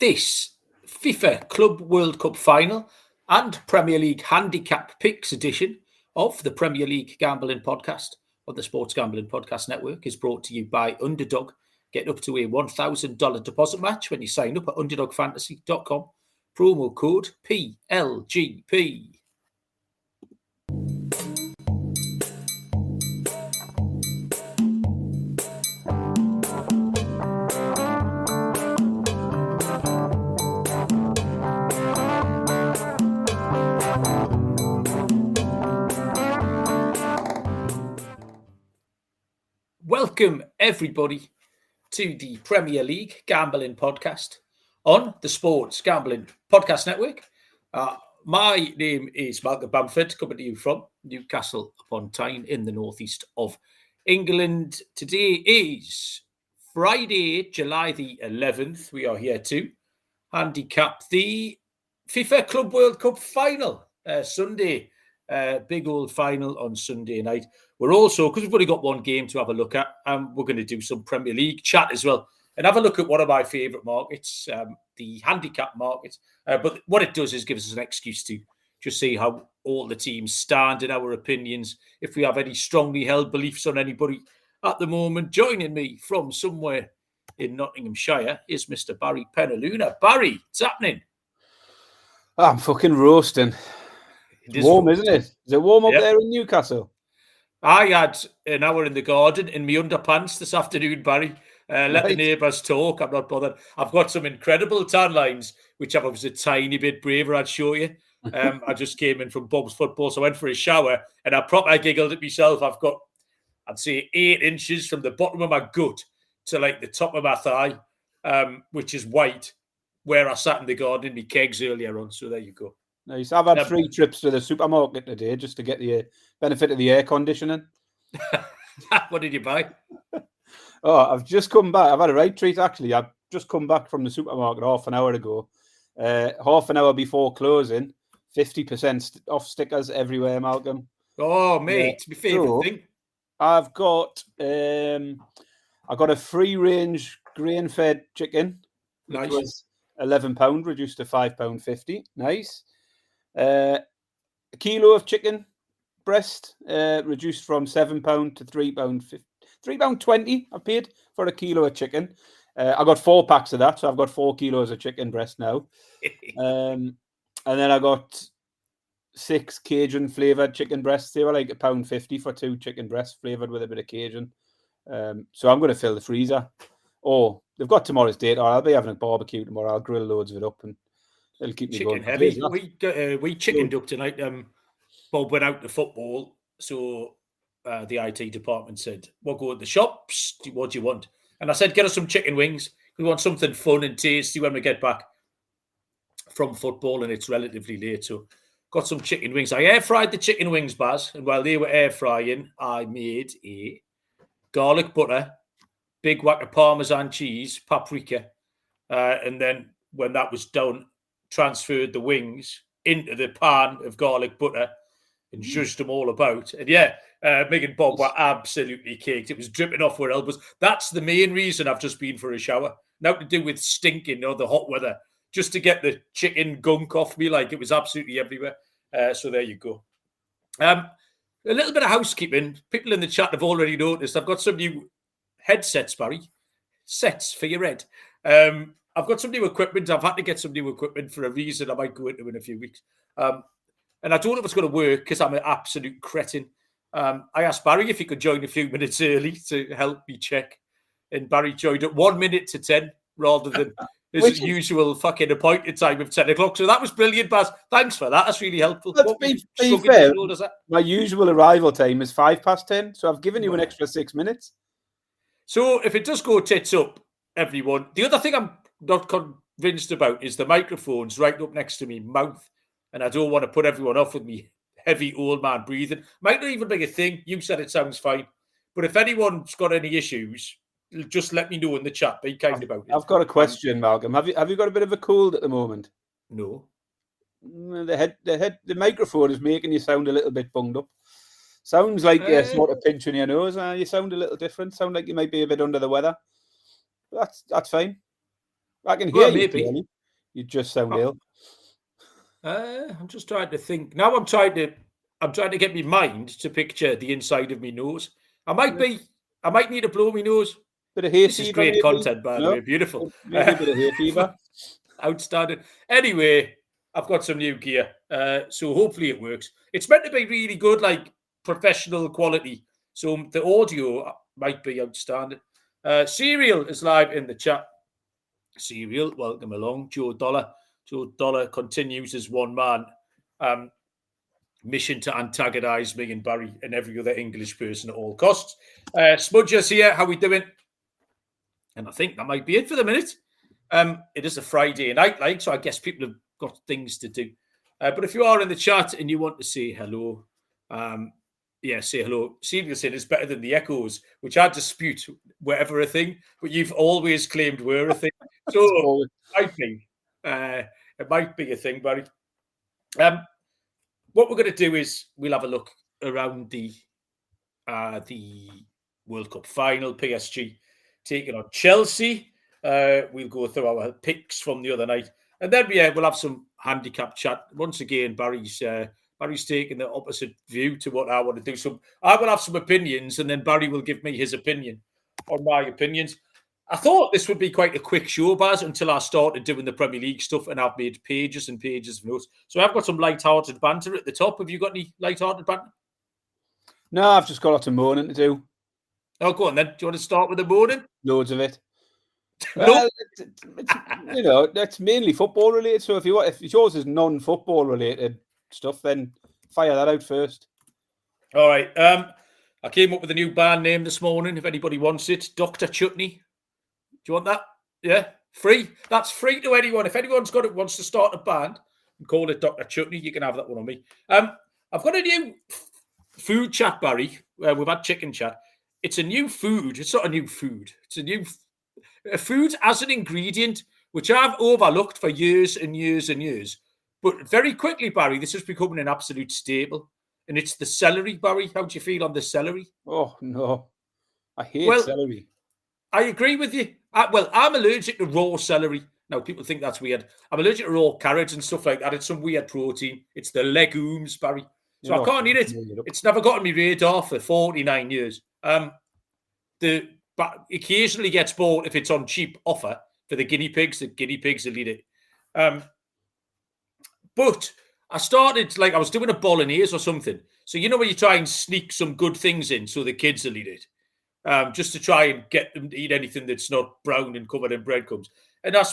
this FIFA Club World Cup final and Premier League Handicap Picks edition of the Premier League Gambling Podcast on the Sports Gambling Podcast Network is brought to you by Underdog. Get up to a $1,000 deposit match when you sign up at underdogfantasy.com. Promo code PLGP. Welcome, everybody, to the Premier League Gambling Podcast on the Sports Gambling Podcast Network. My name is Malcolm Bamford, coming to you from Newcastle upon Tyne in the northeast of England. Today is Friday, July the 11th. We are here to handicap the FIFA Club World Cup final, Sunday. Big old final on Sunday night. We're also, because we've only got one game to have a look at, we're going to do some Premier League chat as well and have a look at one of my favourite markets, the handicap market. But what it does is gives us an excuse to just see how all the teams stand in our opinions, if we have any strongly held beliefs on anybody at the moment. Joining me from somewhere in Nottinghamshire is Mr. Barry Penaluna. Barry, what's happening? I'm fucking roasting. It's warm, isn't it? Is it warm up there in Newcastle? I had an hour in the garden in my underpants this afternoon, Barry. Let the neighbours talk. I'm not bothered. I've got some incredible tan lines, which I was a tiny bit braver, I'd show you. I just came in from Bob's Football, so I went for a shower, and I giggled at myself. I've got, I'd say, 8 inches from the bottom of my gut to like the top of my thigh, which is white, where I sat in the garden in my kegs earlier on. So there you go. Nice. I've had 3 trips to the supermarket today just to get the benefit of the air conditioning. What did you buy? Oh, I've just come back. I've had a right treat, actually. I've just come back from the supermarket half an hour ago. Half an hour before closing, 50% off stickers everywhere, Malcolm. Oh, mate, it's my favourite thing. I've got a free-range grain-fed chicken. Nice. Which was £11, reduced to £5.50. Nice. A kilo of chicken breast, reduced from £7 to £3.50. £3.20 I paid for a kilo of chicken. I got 4 packs of that, so I've got 4 kilos of chicken breast now. And then I got 6 Cajun flavoured chicken breasts. They were like £1.50 for 2 chicken breasts flavoured with a bit of Cajun. So I'm going to fill the freezer. Oh, they've got tomorrow's date. I'll be having a barbecue tomorrow. I'll grill loads of it up and it'll keep me chicken going. Heavy. We chickened up tonight. Bob went out to football, so the IT department said, "We'll go to the shops. What do you want?" And I said, "Get us some chicken wings. We want something fun and tasty when we get back from football, and it's relatively late." So got some chicken wings. I air fried the chicken wings, Baz, and while they were air frying, I made a garlic butter, big whack of Parmesan cheese, paprika, and then when that was done, transferred the wings into the pan of garlic butter and zhuzhed them all about. And Meg and Bob were absolutely caked. It was dripping off their elbows. That's the main reason I've just been for a shower. Now to do with stinking or the hot weather, just to get the chicken gunk off me. Like, it was absolutely everywhere. So there you go. A little bit of housekeeping. People in the chat have already noticed I've got some new headsets, Barry. Sets for your head. I've got some new equipment. I've had to get some new equipment for a reason I might go into in a few weeks. And I don't know if it's going to work because I'm an absolute cretin. I asked Barry if he could join a few minutes early to help me check. And Barry joined at 1 minute to 10 rather than his usual fucking appointed time of 10 o'clock. So that was brilliant, Baz. Thanks for that. That's really helpful. To be fair, my usual arrival time is 10:05. So I've given you an extra 6 minutes. So if it does go tits up, everyone, the other thing I'm not convinced about is the microphone's right up next to me mouth, and I don't want to put everyone off with me heavy old man breathing. Might not even be a thing. You said it sounds fine, but if anyone's got any issues, just let me know in the chat. Be kind about it. I've got a question, Malcolm. Have you got a bit of a cold at the moment? No. The microphone is making you sound a little bit bunged up. Sounds like you're sort of pinching your nose. You sound a little different. Sound like you might be a bit under the weather. That's fine. I can hear you. Maybe. Clearly. You just sound ill. I'm just trying to think. Now I'm trying to get my mind to picture the inside of my nose. I might need to blow my nose. Bit of hay This is fever, great maybe. content, by the way. Beautiful. Maybe a bit of hay fever. Outstanding. Anyway, I've got some new gear, so hopefully it works. It's meant to be really good, like professional quality. So the audio might be outstanding. Serial is live in the chat. Serial, welcome along. Joe Dollar. Joe Dollar continues as one man. Mission to antagonise me and Barry and every other English person at all costs. Smudger's here. How we doing? And I think that might be it for the minute. It is a Friday night, so I guess people have got things to do. But if you are in the chat and you want to say hello, say hello. Serial saying it's better than the Echoes, which I dispute whatever a thing, but you've always claimed we're a thing. So it might be a thing, Barry. What we're going to do is we'll have a look around the World Cup final. PSG taking on Chelsea. We'll go through our picks from the other night, and then we'll have some handicap chat. Once again, Barry's taking the opposite view to what I want to do. So I will have some opinions, and then Barry will give me his opinion on my opinions. I thought this would be quite a quick show, Baz, until I started doing the Premier League stuff, and I've made pages and pages of notes. So I've got some light-hearted banter at the top. Have you got any light-hearted banter? No, I've just got lots of moaning to do. Oh, go on then. Do you want to start with the moaning? Loads of it. Well, it's mainly football related. So if yours is non-football related stuff, then fire that out first. All right. I came up with a new band name this morning. If anybody wants it, Dr. Chutney. Do you want that? Yeah, free. That's free to anyone. If anyone's wants to start a band and call it Dr. Chutney, you can have that one on me. I've got a new food chat, Barry. We've had chicken chat. It's a new food. It's not a new food. It's a new food as an ingredient, which I've overlooked for years and years and years. But very quickly, Barry, this is becoming an absolute staple. And it's the celery, Barry. How do you feel on the celery? Oh, no. I hate celery. I agree with you. I'm allergic to raw celery. Now, people think that's weird. I'm allergic to raw carrots and stuff like that. It's some weird protein. It's the legumes, Barry. So I can't eat it. It's never got on my radar for 49 years. But occasionally gets bought if it's on cheap offer for the guinea pigs. The guinea pigs will eat it. But I started, I was doing a bolognese or something. So, when you try and sneak some good things in so the kids will eat it. Just to try and get them to eat anything that's not brown and covered in breadcrumbs. And I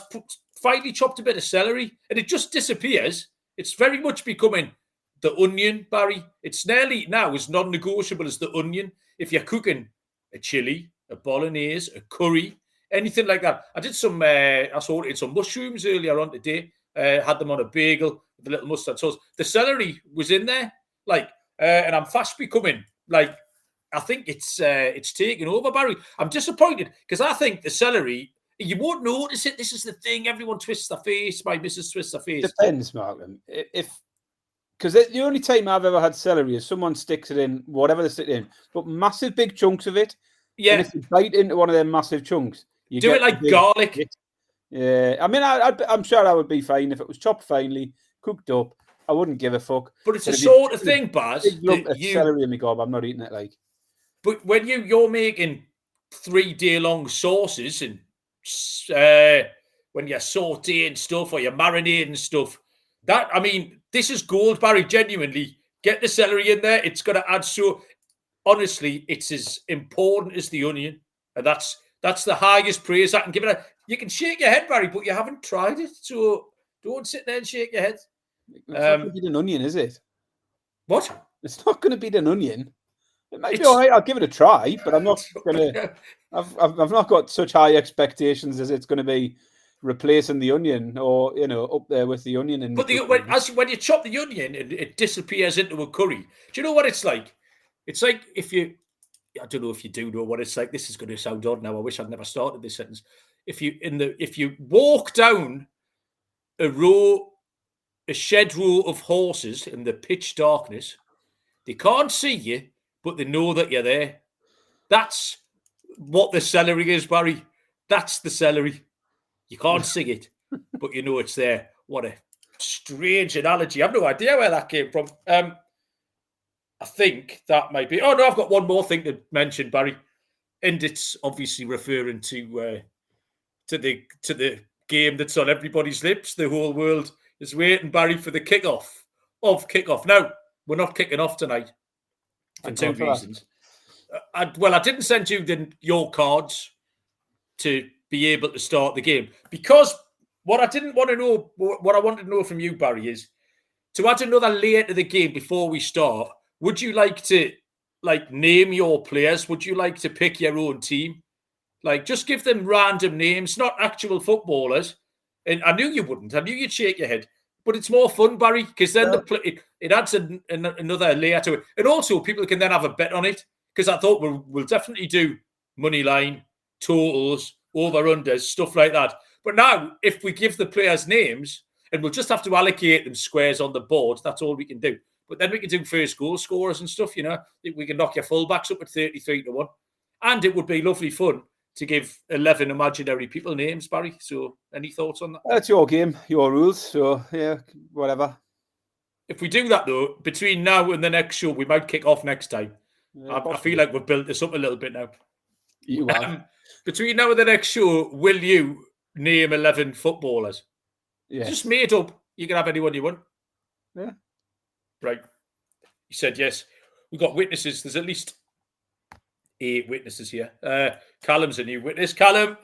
finally chopped a bit of celery, and it just disappears. It's very much becoming the onion, Barry. It's nearly now as non-negotiable as the onion. If you're cooking a chili, a bolognese, a curry, anything like that. I did I sorted some mushrooms earlier on today. Had them on a bagel with a little mustard sauce. The celery was in there, and I'm fast becoming I think it's taken over, Barry. I'm disappointed because I think the celery, you won't notice it. This is the thing. Everyone twists their face. My missus twists her face. Depends, Malcolm. Because the only time I've ever had celery is someone sticks it in, whatever they stick it in, but massive big chunks of it. Yeah. And if you bite into one of them massive chunks, you do it like garlic. Bit. Yeah. I mean, I'm sure I would be fine if it was chopped finely, cooked up. I wouldn't give a fuck. But it's a sort of thing, Baz. Big lump of celery in my gob. I'm not eating it But when you're making 3-day-long sauces and when you're sauteing stuff or you're marinating stuff, this is gold, Barry. Genuinely, get the celery in there. It's going to add honestly, it's as important as the onion, and that's the highest praise I can give it. You can shake your head, Barry, but you haven't tried it, so don't sit there and shake your head. It's not going to be an onion, is it? What? It's not going to be an onion. It might be all right. I'll give it a try, but I'm not going to. I've not got such high expectations as it's going to be replacing the onion or up there with the onion. But when you chop the onion, it disappears into a curry. Do you know what it's like? It's like I don't know if you do know what it's like. This is going to sound odd now. I wish I'd never started this sentence. If you walk down a shed row of horses in the pitch darkness, they can't see you, but they know that you're there. That's what the celery is, Barry. That's the celery. You can't see it, but you know it's there. What a strange analogy. I have no idea where that came from. I think that might be. Oh no, I've got one more thing to mention, Barry, and it's obviously referring to the game that's on everybody's lips. The whole world is waiting, Barry, for the kickoff. Now we're not kicking off tonight for two reasons. I didn't send you your cards to be able to start the game because what I wanted to know from you, Barry, is to add another layer to the game before we start. Would you like to name your players? Would you like to pick your own team? Just give them random names, not actual footballers. And I knew you wouldn't. I knew you'd shake your head. But it's more fun, Barry, because then it adds another layer to it. And also, people can then have a bet on it. Because I thought we'll definitely do money line, totals, over-unders, stuff like that. But now, if we give the players names, and we'll just have to allocate them squares on the board, that's all we can do. But then we can do first goal scorers and stuff, We can knock your fullbacks up at 33-1. And it would be lovely fun to give 11 imaginary people names, Barry. So any thoughts on that? That's your game, your rules. So, yeah, whatever. If we do that, though, between now and the next show, we might kick off next time. Yeah, I feel like we've built this up a little bit now. You have. Between now and the next show, will you name 11 footballers? Yes. Just made up. You can have anyone you want. Yeah. Right. You said yes. We've got witnesses. There's at least 8 witnesses here. Callum's a new witness. Callum,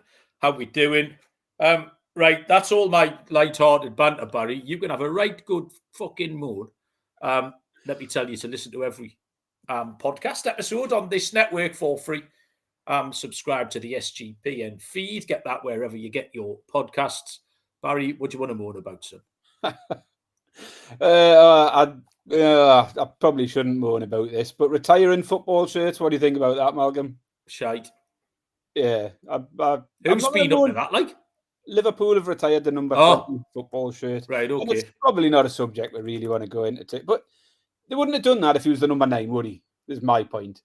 how we doing? Right, that's all my light-hearted banter, Barry. You can have a right good fucking mood. Let me tell you to listen to every podcast episode on this network for free. Subscribe to the SGPN feed. Get that wherever you get your podcasts. Barry, what do you want to moan about, son? I probably shouldn't moan about this, but retiring football shirts, what do you think about that, Malcolm? Shite. Yeah. Who's been up to that, like? Liverpool have retired the number 20 football shirt. Right, okay. And it's probably not a subject we really want to go into. But they wouldn't have done that if he was the number 9, would he? Is my point.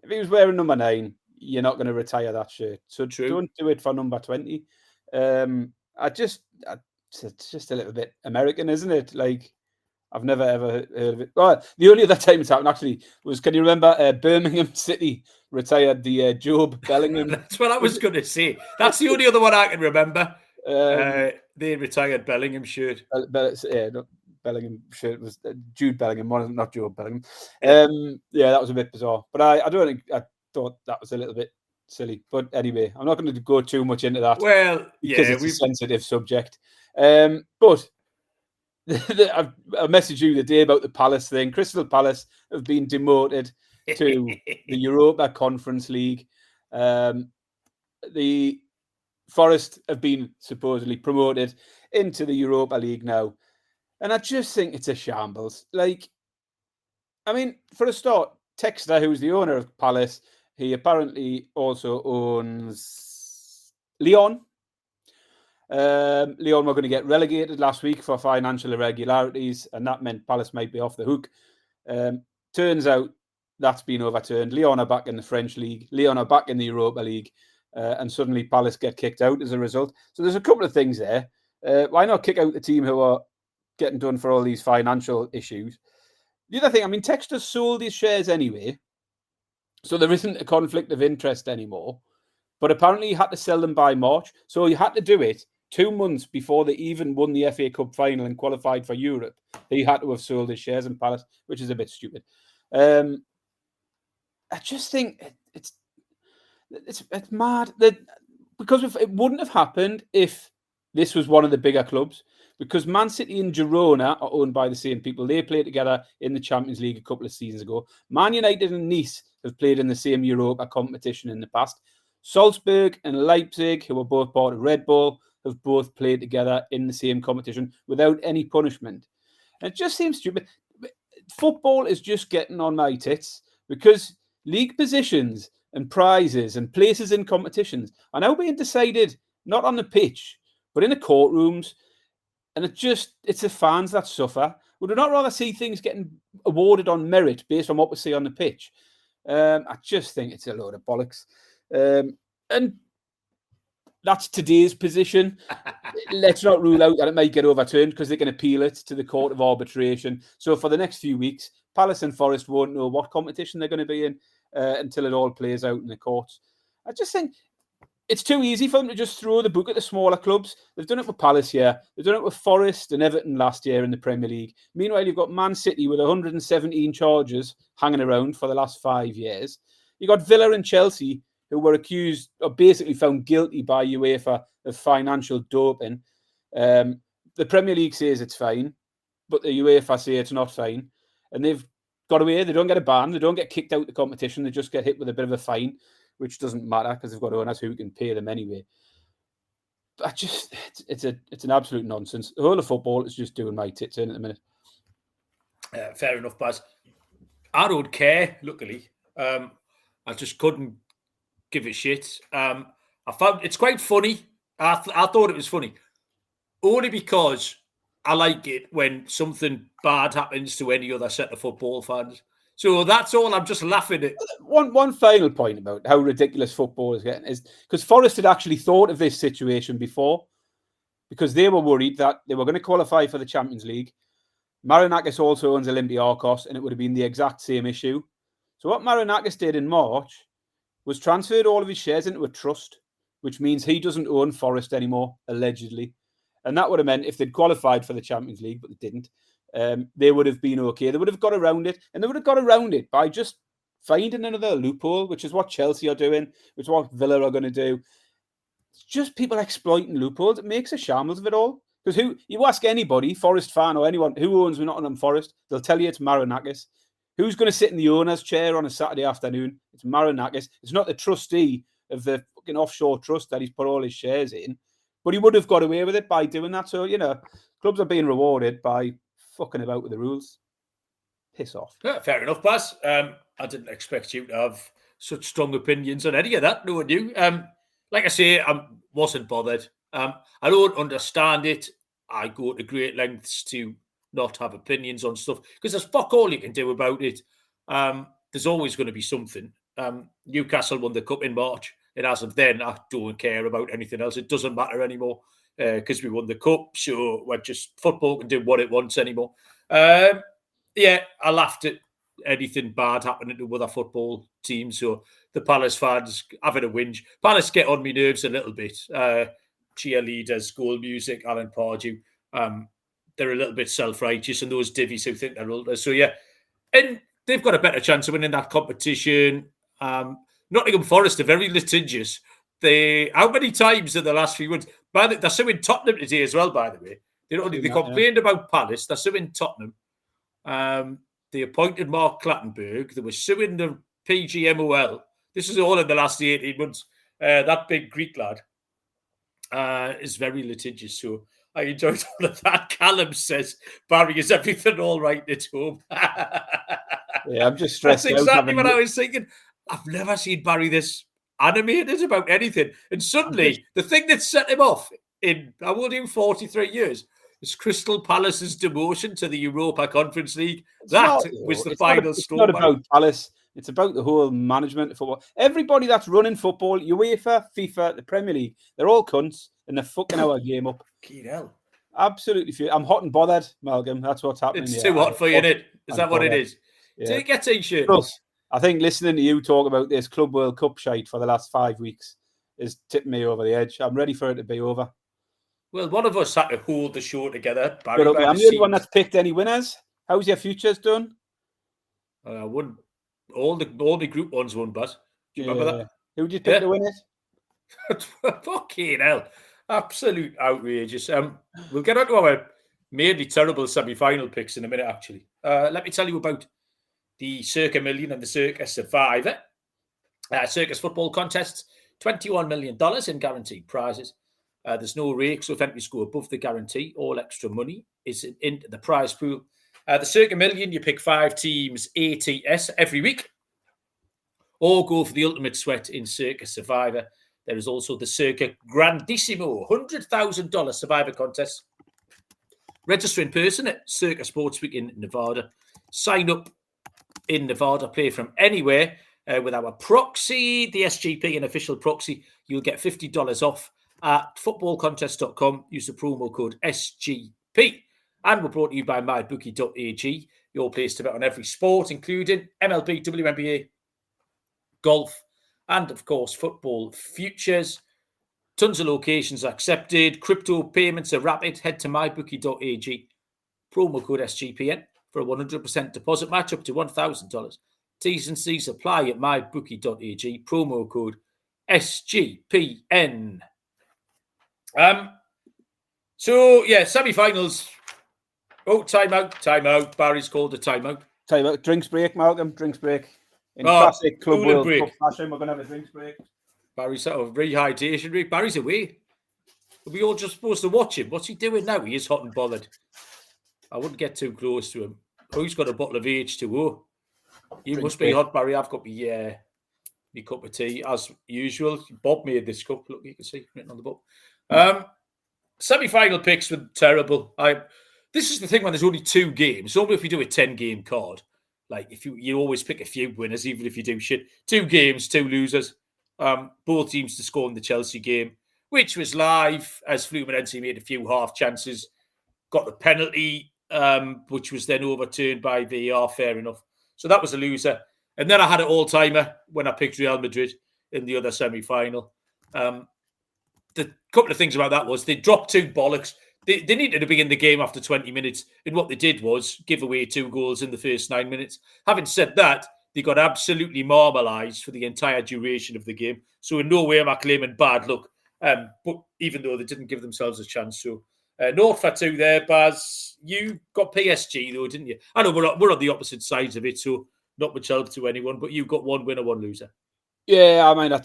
If he was wearing number 9, you're not going to retire that shirt. So don't do it for number 20. It's just a little bit American, isn't it? Like, I've never ever heard of it. Well, the only other time it's happened actually was, can you remember Birmingham City retired the Job Bellingham? That's what I was going to say. That's the only other one I can remember. They retired Bellingham shirt. Bellingham shirt was Jude Bellingham, not Job Bellingham. That was a bit bizarre. But I thought that was a little bit silly. But anyway, I'm not going to go too much into that. Well, because it's a sensitive subject. But I messaged you the day about the Palace thing. Crystal Palace have been demoted to the Europa Conference League. The Forest have been supposedly promoted into the Europa League now. And I just think it's a shambles. Like, I mean, for a start, Texter, who's the owner of Palace, he apparently also owns Lyon. Lyon were going to get relegated last week for financial irregularities, and that meant Palace might be off the hook. Turns out that's been overturned. Lyon are back in the French league. Lyon are back in the Europa League, and suddenly Palace get kicked out as a result. So there's a couple of things there. Why not kick out the team who are getting done for all these financial issues? The other thing, I mean, Texter sold his shares anyway, so there isn't a conflict of interest anymore. But apparently he had to sell them by March. So he had to do it 2 months before they even won the FA Cup final and qualified for Europe. He had to have sold his shares in Palace, which is a bit stupid. I just think it's mad that because it wouldn't have happened if this was one of the bigger clubs. Because Man City and Girona are owned by the same people. They played together in the Champions League a couple of seasons ago. Man United and Nice have played in the same Europa competition in the past. Salzburg and Leipzig, who were both part of Red Bull, have both played together in the same competition without any punishment. And it just seems stupid. Football is just getting on my tits because league positions and prizes and places in competitions are now being decided not on the pitch, but in the courtrooms. And it's the fans that suffer. Would we not rather see things getting awarded on merit based on what we see on the pitch? I just think it's a load of bollocks. And that's today's position. let's not rule out that it might get overturned because they can appeal it to the Court of Arbitration. So for the next few weeks, Palace and Forest won't know what competition they're going to be in until it all plays out in the courts. I just think it's too easy for them to just throw the book at the smaller clubs. They've done it with Palace here. They've done it with Forest and Everton last year in the Premier League. Meanwhile, you've got Man City with 117 charges hanging around for the last 5 years. You've got Villa and Chelsea, who were accused or basically found guilty by UEFA of financial doping. The Premier League says it's fine, but the UEFA say it's not fine. And they've got away. They don't get a ban. They don't get kicked out of the competition. They just get hit with a bit of a fine, which doesn't matter because they've got owners who can pay them anyway. But it's an absolute nonsense. The whole of football is just doing my tits in at the minute. Fair enough, Baz. I don't care, luckily. I just couldn't give a shit. I found it's quite funny. I thought it was funny. Only because I like it when something bad happens to any other set of football fans. So that's all. I'm just laughing at. One final point about how ridiculous football is getting is because Forest had actually thought of this situation before because they were worried that they were going to qualify for the Champions League. Marinakis also owns Olympiakos, and it would have been the exact same issue. So what Marinakis did in March was transferred all of his shares into a trust, which means he doesn't own Forest anymore, allegedly. And that would have meant if they'd qualified for the Champions League, but they didn't, they would have been okay. They would have got around it. And they would have got around it by just finding another loophole, which is what Chelsea are doing, which is what Villa are going to do. It's just people exploiting loopholes. It makes a shambles of it all. Because you ask anybody, Forest fan or anyone who owns Nottingham Forest, they'll tell you it's Marinakis. Who's going to sit in the owner's chair on a Saturday afternoon? It's Marinakis. It's not the trustee of the fucking offshore trust that he's put all his shares in. But he would have got away with it by doing that. So, clubs are being rewarded by fucking about with the rules. Piss off. Yeah, fair enough, Baz. I didn't expect you to have such strong opinions on any of that. No one knew. Like I say, I wasn't bothered. I don't understand it. I go to great lengths to not have opinions on stuff because there's fuck all you can do about it. There's always going to be something. Newcastle won the cup in March. And as of then, I don't care about anything else. It doesn't matter anymore because we won the cup. So we're just football can do what it wants anymore. Yeah, I laughed at anything bad happening to other football teams. So the Palace fans having a whinge. Palace get on my nerves a little bit. Cheerleaders, goal music, Alan Pardew. They're a little bit self-righteous and those divvies who think they're older. So yeah, and they've got a better chance of winning that competition. Nottingham Forest are very litigious. How many times in the last few months? They're suing Tottenham today as well, by the way. They complained about Palace. They're suing Tottenham. They appointed Mark Clattenburg. They were suing the PGMOL. This is all in the last 18 months. That big Greek lad is very litigious. So I enjoyed all of that. Callum says, Barry, is everything all right at home? Yeah, I'm just stressed That's exactly what I was thinking. I've never seen Barry this animated about anything. And suddenly, the thing that set him off in, I will do 43 years, is Crystal Palace's demotion to the Europa Conference League. That was the final straw. It's not about Palace. It's about the whole management of football. Everybody that's running football, UEFA, FIFA, the Premier League, they're all cunts and they're fucking our game up. Hell. Absolutely. I'm hot and bothered, Malcolm. That's what's happening. It's too hot for you, innit? Is that what it is? Yeah. Take your t-shirt. Plus, I think listening to you talk about this Club World Cup shite for the last 5 weeks is tipping me over the edge. I'm ready for it to be over. Well, one of us had to hold the show together. Barry, I'm the only one that's picked any winners. How's your futures done? I won. All the group ones won, Buzz. Do you remember that? Who did you pick to win it? Fucking hell. Absolute outrageous. We'll get on to our mainly terrible semi-final picks in a minute, actually. Let me tell you about the Circa Million and the Circa Survivor. Circus football contests, $21 million in guaranteed prizes. There's no rake, so if entries go above the guarantee, all extra money is into the prize pool. The Circa Million, you pick 5 teams ATS every week, or go for the ultimate sweat in Circa Survivor. There is also the Circa Grandissimo $100,000 Survivor contest. Register in person at Circa Sportsweek in Nevada. Sign up in Nevada, play from anywhere with our proxy, the SGPN official proxy. You'll get $50 off at footballcontest.com. Use the promo code SGP. And we're brought to you by mybookie.ag, your place to bet on every sport, including MLB, WNBA, golf, and, of course, football futures. Tons of locations accepted. Crypto payments are rapid. Head to mybookie.ag. Promo code SGPN for a 100% deposit match up to $1,000. T's and C's apply at mybookie.ag. Promo code SGPN. Semi-finals. Oh, timeout. Barry's called a timeout. Timeout. Drinks break, Malcolm. Drinks break. In classic Club World Cup fashion, we're going to have a drinks break. Barry's sort of rehydration break. Barry's away. Are we all just supposed to watch him? What's he doing now? He is hot and bothered. I wouldn't get too close to him. Oh, he's got a bottle of H2O. You must be hot, Barry. I've got my cup of tea, as usual. Bob made this cup. Look, you can see written on the book. Semi-final picks were terrible. This is the thing when there's only 2 games. Normally, if we do a 10-game card, like if you always pick a few winners, even if you do shit. 2 games, 2 losers. Both teams to score in the Chelsea game, which was live as Fluminense made a few half chances, got the penalty, which was then overturned by VAR. Fair enough. So that was a loser. And then I had an all-timer when I picked Real Madrid in the other semi-final. The couple of things about that was they dropped 2 bollocks. They needed to be in the game after 20 minutes. And what they did was give away 2 goals in the first 9 minutes. Having said that, they got absolutely marmalised for the entire duration of the game. So in no way am I claiming bad luck. But even though they didn't give themselves a chance. So 0 for 2 there, Baz. You got PSG though, didn't you? I know we're on the opposite sides of it, so not much help to anyone. But you got 1 winner, 1 loser. Yeah, I mean, I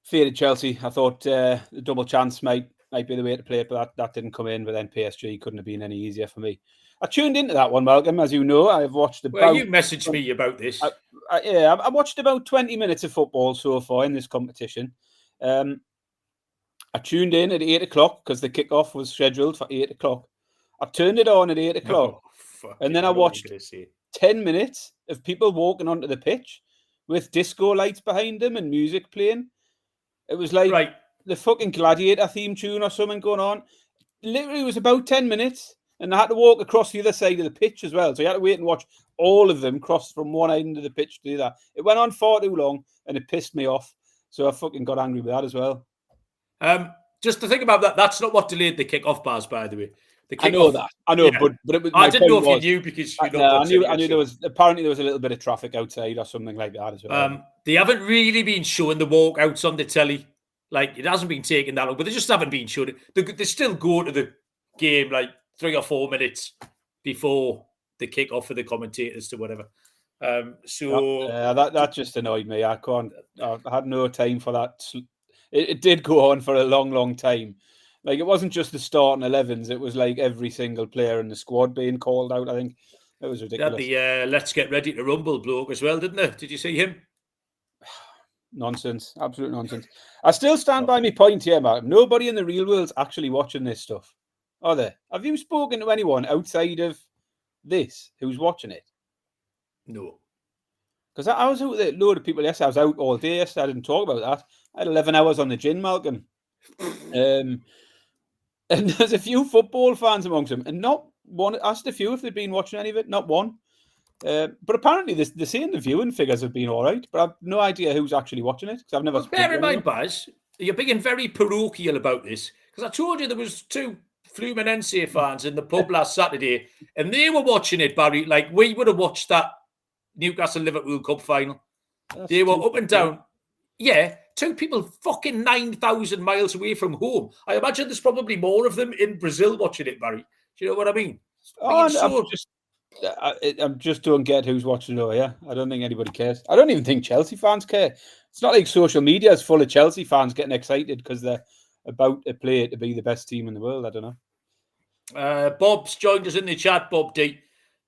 faded Chelsea. I thought the double chance might be the way to play it, but that didn't come in. But then PSG couldn't have been any easier for me. I tuned into that one, Malcolm. As you know, I've watched about... Well, you messaged me about this. I watched about 20 minutes of football so far in this competition. I tuned in at 8 o'clock because the kickoff was scheduled for 8 o'clock. I turned it on at 8 o'clock. And then I watched 10 minutes of people walking onto the pitch with disco lights behind them and music playing. It was like the fucking Gladiator theme tune or something going on. Literally, it was about 10 minutes. And I had to walk across the other side of the pitch as well. So you had to wait and watch all of them cross from one end of the pitch to do that. It went on far too long and it pissed me off. So I fucking got angry with that as well. Just to think about that, that's not what delayed the kick-off, Baz, by the way. I know that. I know, yeah. but it was, I didn't know if you knew because you I knew there was apparently there was a little bit of traffic outside or something like that as well. They haven't really been showing the walkouts on the telly. Like, it hasn't been taken that long, but they just haven't been showing it. They still go to the game like 3 or 4 minutes before the kick-off for the commentators to whatever. That just annoyed me. I had no time for that. It did go on for a long, long time. Like, it wasn't just the starting 11s. It was like every single player in the squad being called out, I think. It was ridiculous. The let's get ready to rumble bloke as well, didn't they? Did you see him? Nonsense. Absolute nonsense. I still stand by my point here, Mark. Nobody in the real world's actually watching this stuff. Are they? Have you spoken to anyone outside of this who's watching it? No. Because I was out with a load of people yesterday. I was out all day yesterday. I didn't talk about that. I had 11 hours on the gin, Malcolm. And there's a few football fans amongst them. And not one, asked a few if they'd been watching any of it. Not one. But apparently they're saying the viewing figures have been all right. But I've no idea who's actually watching it. Because I've never... Bear in mind, Baz, you're being very parochial about this. Because I told you there was 2... Fluminense fans in the pub last Saturday, and they were watching it, Barry, like we would have watched that Newcastle-Liverpool Cup final. They were up and down. Yeah, 2 people fucking 9,000 miles away from home. I imagine there's probably more of them in Brazil watching it, Barry. Do you know what I mean? I just don't get who's watching it. Yeah, I don't think anybody cares. I don't even think Chelsea fans care. It's not like social media is full of Chelsea fans getting excited because they're about to play to be the best team in the world. I don't know. Bob's joined us in the chat, Bob D.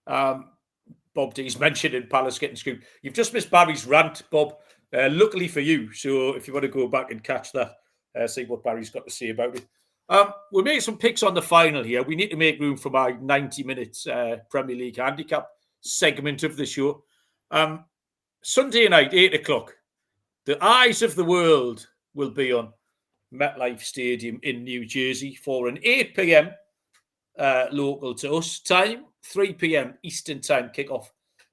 Bob D's mentioned in Palace getting screwed. You've just missed Barry's rant, Bob. Luckily for you. So if you want to go back and catch that, see what Barry's got to say about it. We'll make some picks on the final here. We need to make room for my 90 minutes Premier League handicap segment of the show. Sunday night, 8 o'clock. The eyes of the world will be on MetLife Stadium in New Jersey for an 8 p.m. Local to us time, 3 p.m. Eastern time kickoff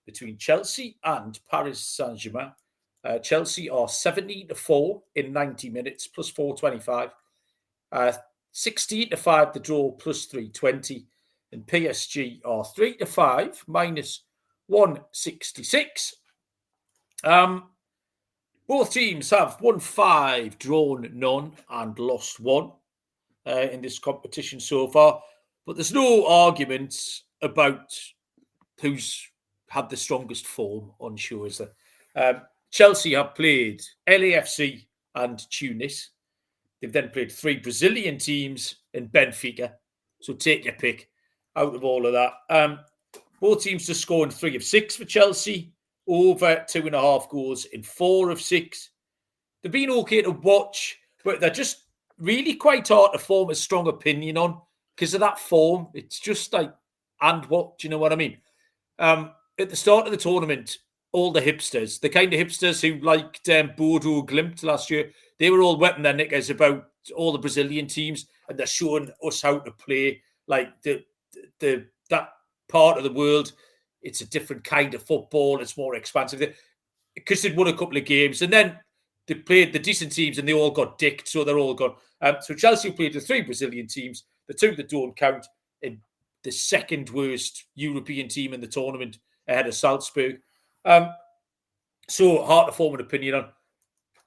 between Chelsea and Paris Saint-Germain. Chelsea are 70-4 in 90 minutes, plus 425. 16-5 the draw, plus 320. And PSG are 3-5, minus 166. Both teams have won 5, drawn none, and lost 1 in this competition so far. But there's no arguments about who's had the strongest form on show, is there? Chelsea have played LAFC and Tunis. They've then played 3 Brazilian teams and Benfica. So take your pick out of all of that. Both teams just scoring 3 of 6 for Chelsea, over 2.5 goals in 4 of 6. They've been okay to watch, but they're just really quite hard to form a strong opinion on because of that form. It's just like, and what? Do you know what I mean? At the start of the tournament, all the hipsters, the kind of hipsters who liked Bodo Glimt last year, they were all wetting their knickers about all the Brazilian teams, and they're showing us how to play like that part of the world. It's a different kind of football. It's more expansive because they'd won a couple of games, and then they played the decent teams, and they all got dicked, so they're all gone. So Chelsea played the 3 Brazilian teams, the 2 that don't count, in the second worst European team in the tournament ahead of Salzburg. So hard to form an opinion on.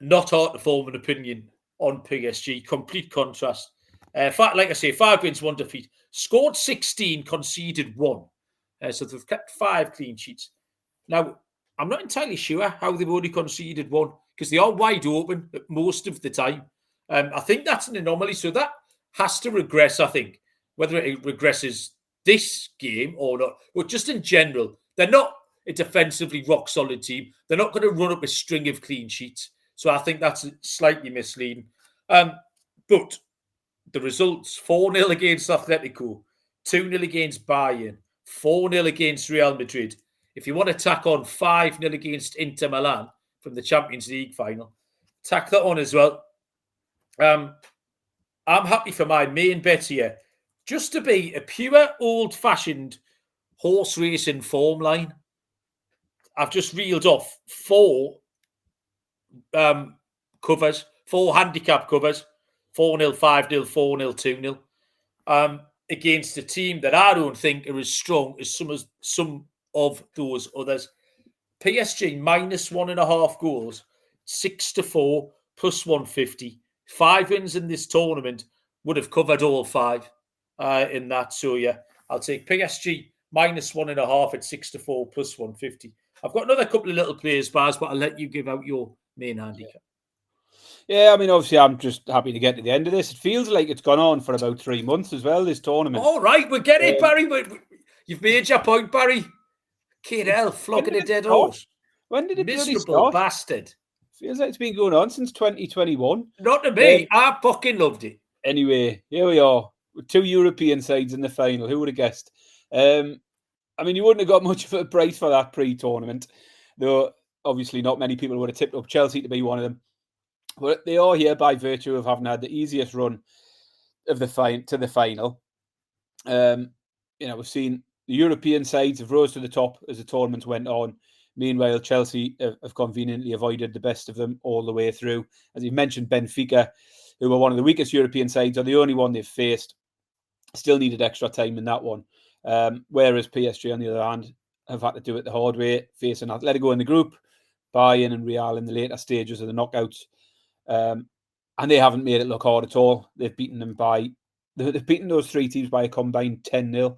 Not hard to form an opinion on PSG. Complete contrast. Like I say, 5 wins, 1 defeat. Scored 16, conceded 1. So they've kept 5 clean sheets. Now, I'm not entirely sure how they've only conceded 1 because they are wide open most of the time. I think that's an anomaly. So that has to regress, I think. Whether it regresses this game or not. But just in general, they're not a defensively rock-solid team. They're not going to run up a string of clean sheets. So I think that's slightly misleading. But the results, 4-0 against Atletico, 2-0 against Bayern, 4-0 against Real Madrid. If you want to tack on 5-0 against Inter Milan from the Champions League final, tack that on as well. I'm happy for my main bet here just to be a pure old-fashioned horse racing form line. I've just reeled off 4 covers, 4 handicap covers, 4-0, 5-0, 4-0, 2-0, against a team that I don't think are as strong as some of those others. PSG minus 1.5 goals, 6-4, plus 150. 5 wins in this tournament would have covered all 5 in that. So yeah, I'll take PSG minus 1.5 at 6-4, plus 150. I've got another couple of little players, Baz, but I'll let you give out your main handicap. Yeah, I mean, obviously, I'm just happy to get to the end of this. It feels like it's gone on for about 3 months as well, this tournament. All right, we'll get it, Barry. You've made your point, Barry. Kid hell, flogging a dead horse. When did it Miserable bastard. Feels like it's been going on since 2021. Not to me. I fucking loved it. Anyway, here we are. With 2 European sides in the final. Who would have guessed? I mean, you wouldn't have got much of a price for that pre-tournament, though obviously not many people would have tipped up Chelsea to be one of them. But they are here by virtue of having had the easiest run of the final. We've seen the European sides have rose to the top as the tournament went on. Meanwhile, Chelsea have conveniently avoided the best of them all the way through. As you mentioned, Benfica, who were one of the weakest European sides, are the only one they've faced. Still needed extra time in that one. Whereas PSG, on the other hand, have had to do it the hard way, facing Atletico in the group, Bayern and Real in the later stages of the knockouts. And they haven't made it look hard at all. They've beaten those 3 teams by a combined 10-0,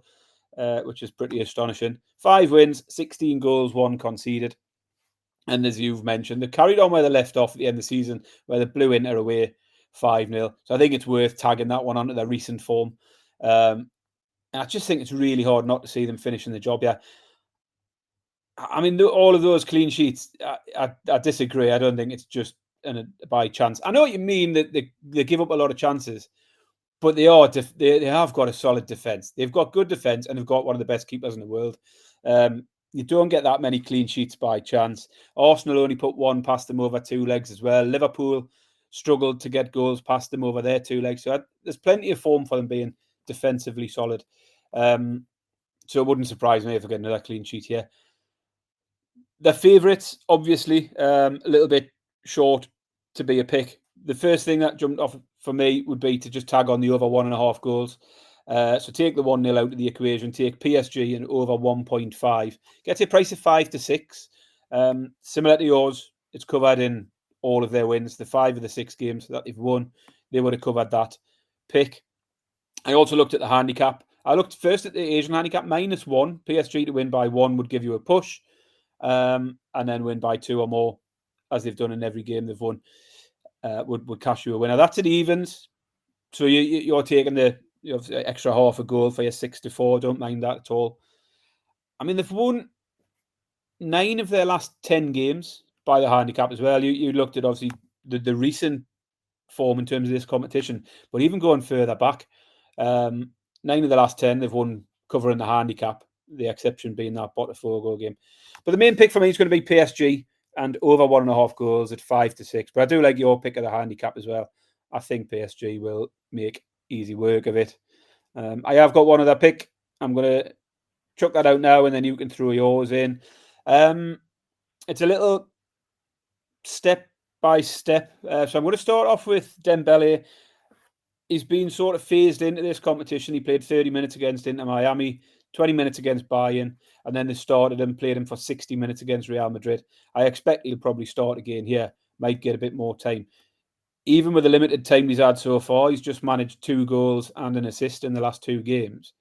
which is pretty astonishing. 5 wins, 16 goals, 1 conceded. And as you've mentioned, they carried on where they left off at the end of the season, where they blew Inter away 5-0. So I think it's worth tagging that one onto their recent form. And I just think it's really hard not to see them finishing the job. Yeah, I mean, all of those clean sheets, I disagree. I don't think it's just by chance. I know what you mean, that they give up a lot of chances, but they have got a solid defence. They've got good defence, and they've got one of the best keepers in the world. You don't get that many clean sheets by chance. Arsenal only put 1 past them over 2 legs as well. Liverpool struggled to get goals past them over their 2 legs. So there's plenty of form for them being defensively solid. So it wouldn't surprise me if we get another clean sheet here. The favourites, obviously, a little bit short to be a pick. The first thing that jumped off for me would be to just tag on the over 1.5 goals. So take the 1-0 out of the equation, take PSG and over 1.5. Get a price of 5 to 6. Similar to yours, it's covered in all of their wins. The 5 of the 6 games that they've won, they would have covered that pick. I also looked at the handicap. I looked first at the Asian handicap, -1. PSG to win by 1 would give you a push. And then win by 2 or more, as they've done in every game they've won, would cash you a winner. That's at evens. So you're taking the extra half a goal for your 6 to 4. Don't mind that at all. I mean, they've won 9 of their last 10 games by the handicap as well. You looked at, obviously, the recent form in terms of this competition, but even going further back, 9 of the last 10 they've won covering the handicap, the exception being that Botafogo game. But the main pick for me is going to be PSG and over 1.5 goals at 5 to 6. But I do like your pick of the handicap as well. I think PSG will make easy work of it. I have got one other pick. I'm going to chuck that out now, and then you can throw yours in. It's a little step by step. So I'm going to start off with Dembele. He's been sort of phased into this competition. He played 30 minutes against Inter Miami, 20 minutes against Bayern, and then they started him, played him for 60 minutes against Real Madrid. I expect he'll probably start again here, might get a bit more time. Even with the limited time he's had so far, he's just managed 2 goals and an assist in the last 2 games.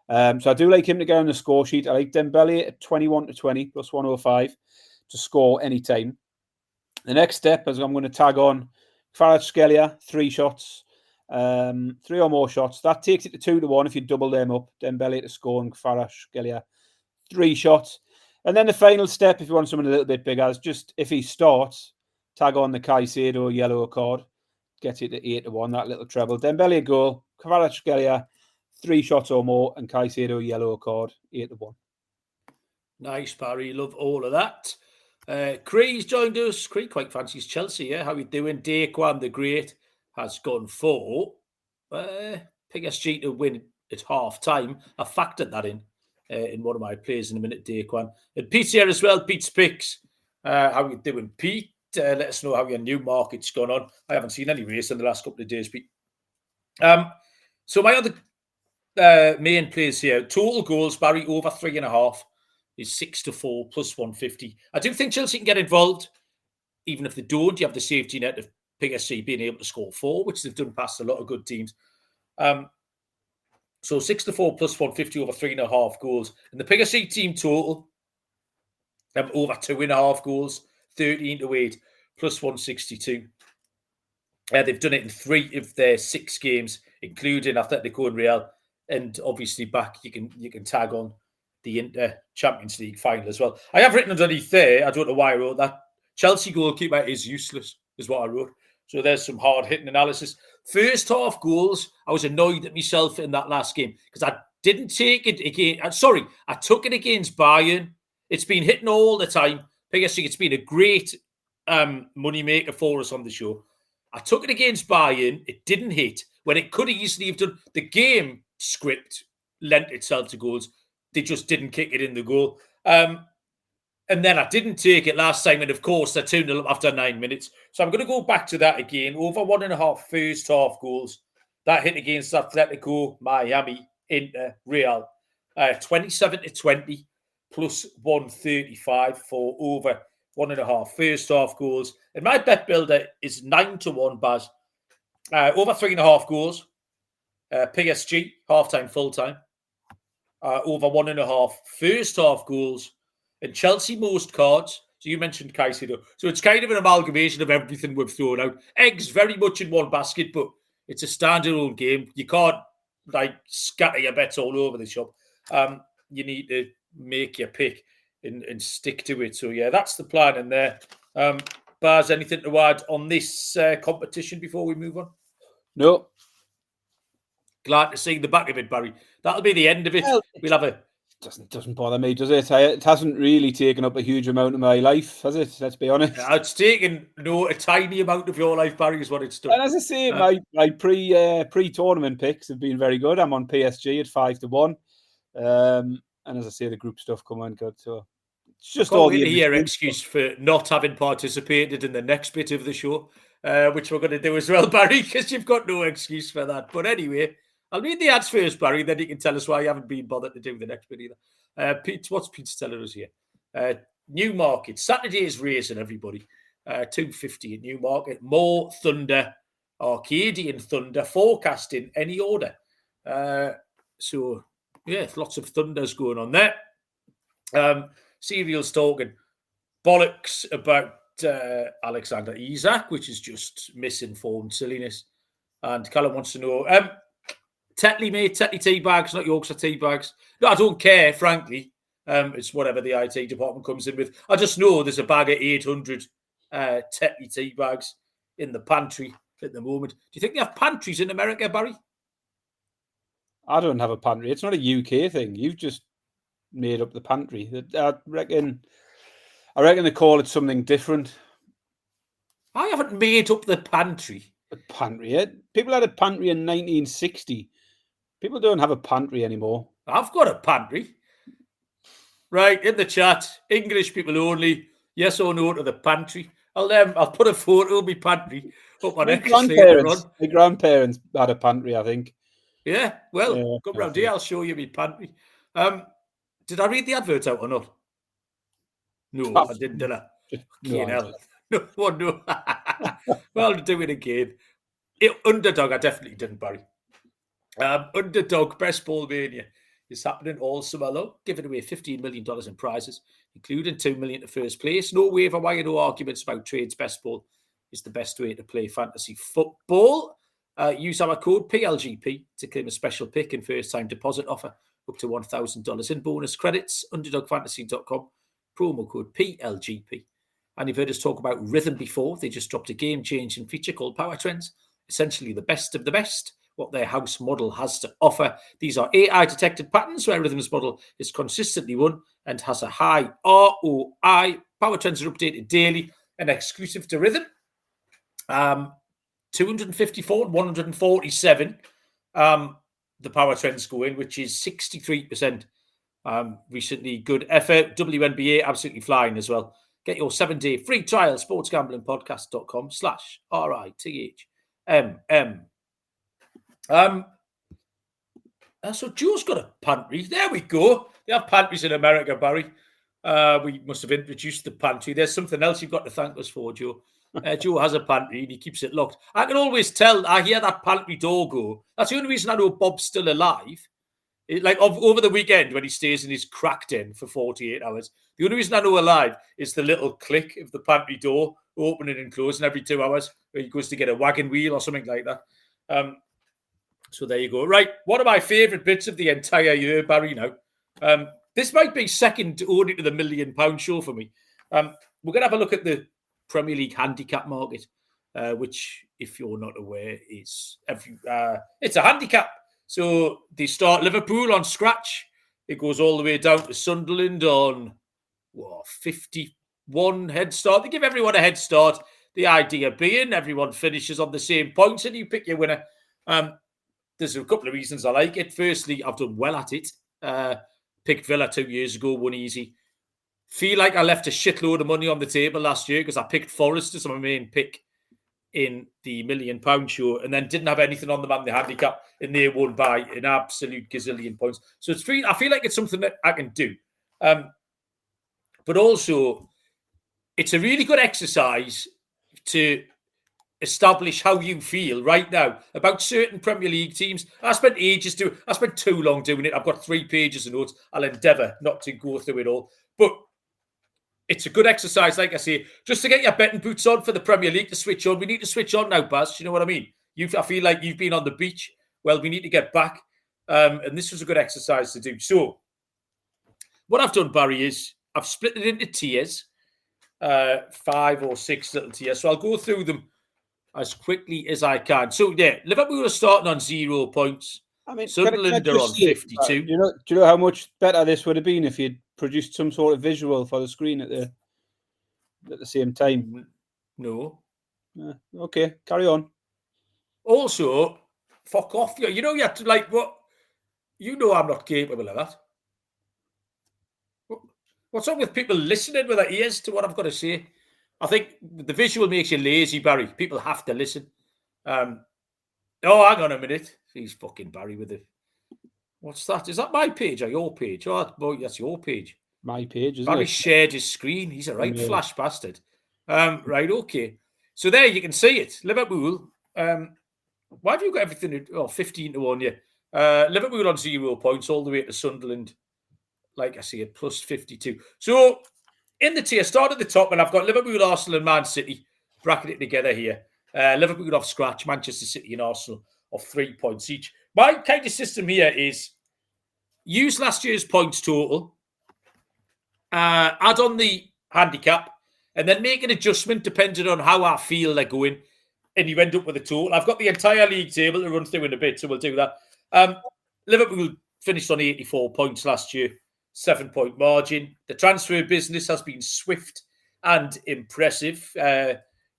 So I do like him to get on the score sheet. I like Dembele at 21 to 20 plus 105 to score anytime. The next step is I'm going to tag on Kvaratskhelia, 3 shots. 3 or more shots. That takes it to 2 to 1 if you double them up. Dembele to score and Kvaratskhelia 3 shots. And then the final step, if you want someone a little bit bigger, is just if he starts, tag on the Caicedo yellow card. Get it to 8 to 1, that little treble. Dembele a goal, Kvaratskhelia 3 shots or more, and Caicedo yellow card 8 to 1. Nice, Barry. Love all of that. Cree's joined us. Cree quite fancies Chelsea, yeah? How you doing? Daquan the Great has gone for PSG to win at half time. I factored that in one of my plays in a minute, Daquan. And Pete's here as well. Pete's picks. How you doing, Pete? Let us know how your new market's gone on. I haven't seen any race in the last couple of days, Pete. So my other main plays here, total goals, Barry, over 3.5 is 6 to 4 plus 150. I do think Chelsea can get involved. Even if they don't, you have the safety net of PSG being able to score 4, which they've done past a lot of good teams. So 6 to 4 plus 150 over 3.5 goals. And the PSG team total, over 2.5 goals, 13 to 8 plus 162. They've done it in 3 of their 6 games, including Atletico and Real. And obviously back, you can tag on the Inter Champions League final as well. I have written underneath there, I don't know why I wrote that, Chelsea goalkeeper is useless, is what I wrote. So there's some hard-hitting analysis. First half goals, I was annoyed at myself in that last game because I didn't take it again. I took it against Bayern. It's been hitting all the time. PSG, it's been a great money maker for us on the show. I took it against Bayern. It didn't hit when it could easily have done. The game script lent itself to goals. They just didn't kick it in the goal. And then I didn't take it last time. And of course, they're 2-0 up after 9 minutes. So I'm going to go back to that again. Over 1.5 first half goals. That hit against Atletico, Miami, Inter, Real. 27 to 20 plus 135 for over 1.5 first half goals. And my bet builder is 9 to 1, Baz. Over 3.5 goals. PSG, half-time, full-time. Over 1.5 first half goals. And Chelsea most cards. So you mentioned Caicedo. So it's kind of an amalgamation of everything we've thrown out. Eggs very much in one basket, but it's a standalone game. You can't scatter your bets all over the shop. You need to make your pick and stick to it. So yeah, that's the plan in there. Baz, anything to add on this competition before we move on? No. Glad to see the back of it, Barry. That'll be the end of it. We'll have doesn't bother me, does it? It hasn't really taken up a huge amount of my life, has it? Let's be honest. It's taken a tiny amount of your life, Barry, is what it's done. And as I say, my pre-tournament picks have been very good. I'm on PSG at 5-1, and as I say, the group stuff come on good. So it's just all the here excuse for not having participated in the next bit of the show, which we're going to do as well, Barry, because you've got no excuse for that. But anyway, I'll read the ads first, Barry, then you can tell us why you haven't been bothered to do the next bit either. Pete, what's Pete's telling us here? Newmarket, Saturday's racing, everybody. 250 at Newmarket. More Thunder, Arcadian Thunder, forecast in any order. So, yeah, lots of Thunders going on there. Serial's talking bollocks about Alexander Isak, which is just misinformed silliness. And Callum wants to know, Tetley, mate, Tetley tea bags, not Yorkshire tea bags. No, I don't care, frankly. It's whatever the IT department comes in with. I just know there's a bag of 800 Tetley tea bags in the pantry at the moment. Do you think they have pantries in America, Barry? I don't have a pantry. It's not a UK thing. You've just made up the pantry. I reckon they call it something different. I haven't made up the pantry. A pantry? People had a pantry in 1960. People don't have a pantry anymore. I've got a pantry. Right, in the chat, English people only, yes or no to the pantry. I'll put a photo of my pantry up on X later on. My grandparents had a pantry, I think. Yeah, well, come round here, I'll show you my pantry. Did I read the advert out or not? No, I didn't, did I? No. Well, I'll do it again. Underdog, I definitely didn't, Barry. Underdog Best Ball Mania is happening all summer long, giving away $15 million in prizes, including $2 million to first place. No waiver wire, no arguments about trades. Best Ball is the best way to play fantasy football. Use our code PLGP to claim a special pick and first-time deposit offer up to $1,000 in bonus credits. UnderdogFantasy.com, promo code PLGP. And you've heard us talk about Rhythm before. They just dropped a game-changing feature called Power Trends, essentially the best of the best, what their house model has to offer. These are AI-detected patterns where Rhythm's model is consistently won and has a high ROI. Power Trends are updated daily and exclusive to Rhythm. 254 and 147. The Power Trends go in, which is 63%. Recently, good effort. WNBA absolutely flying as well. Get your 7-day free trial, sportsgamblingpodcast.com/RITHMM. So Joe's got a pantry. There we go. They have pantries in America, Barry. We must have introduced the pantry. There's something else you've got to thank us for, Joe. Joe has a pantry and he keeps it locked. I can always tell. I hear that pantry door go. That's the only reason I know Bob's still alive. Over the weekend when he stays in his crack den for 48 hours, the only reason I know alive is the little click of the pantry door opening and closing every 2 hours where he goes to get a wagon wheel or something like that. So there you go. Right. One of my favourite bits of the entire year, Barry, now. This might be second only to the £1 million show for me. We're going to have a look at the Premier League handicap market, which, if you're not aware, is it's a handicap. So they start Liverpool on scratch. It goes all the way down to Sunderland on 51 head start. They give everyone a head start. The idea being everyone finishes on the same points and you pick your winner. There's a couple of reasons I like it. Firstly, I've done well at it. Picked Villa 2 years ago, won easy. Feel like I left a shitload of money on the table last year because I picked Forest as my main pick in the £1 million show and then didn't have anything on them on the handicap and they won by an absolute gazillion points. So it's free. I feel like it's something that I can do. But also, it's a really good exercise to establish how you feel right now about certain Premier League teams. I spent too long doing it. I've got 3 pages of notes. I'll endeavour not to go through it all. But it's a good exercise, like I say, just to get your betting boots on for the Premier League to switch on. We need to switch on now, Baz. Do you know what I mean? I feel like you've been on the beach. Well, we need to get back. And this was a good exercise to do. So what I've done, Barry, is I've split it into tiers, 5 or 6 little tiers. So I'll go through them as quickly as I can. So, yeah, Liverpool are starting on 0 points. I mean, Sunderland are on 52. Do you know how much better this would have been if you'd produced some sort of visual for the screen at the same time? No. Okay, carry on. Also, fuck off. You know you have to like what? You know I'm not capable of that. What's wrong with people listening with their ears to what I've got to say? I think the visual makes you lazy, Barry. People have to listen. Oh, hang on a minute. He's fucking Barry with it. What's that? Is that my page or your page? Oh, boy, that's your page. My page, isn't Barry it? shared his screen. He's a right flash bastard. Right, okay. So there you can see it. Liverpool. Why have you got everything? 15 to 1, yeah. Liverpool on 0 points all the way to Sunderland. Like I say, plus 52. So in the tier, start at the top, and I've got Liverpool, Arsenal, and Man City bracketed together here. Liverpool off scratch, Manchester City and Arsenal of 3 points each. My kind of system here is use last year's points total, add on the handicap, and then make an adjustment depending on how I feel they're going, and you end up with a total. I've got the entire league table to run through in a bit, so we'll do that. Liverpool finished on 84 points last year, 7-point margin. The transfer business has been swift and impressive.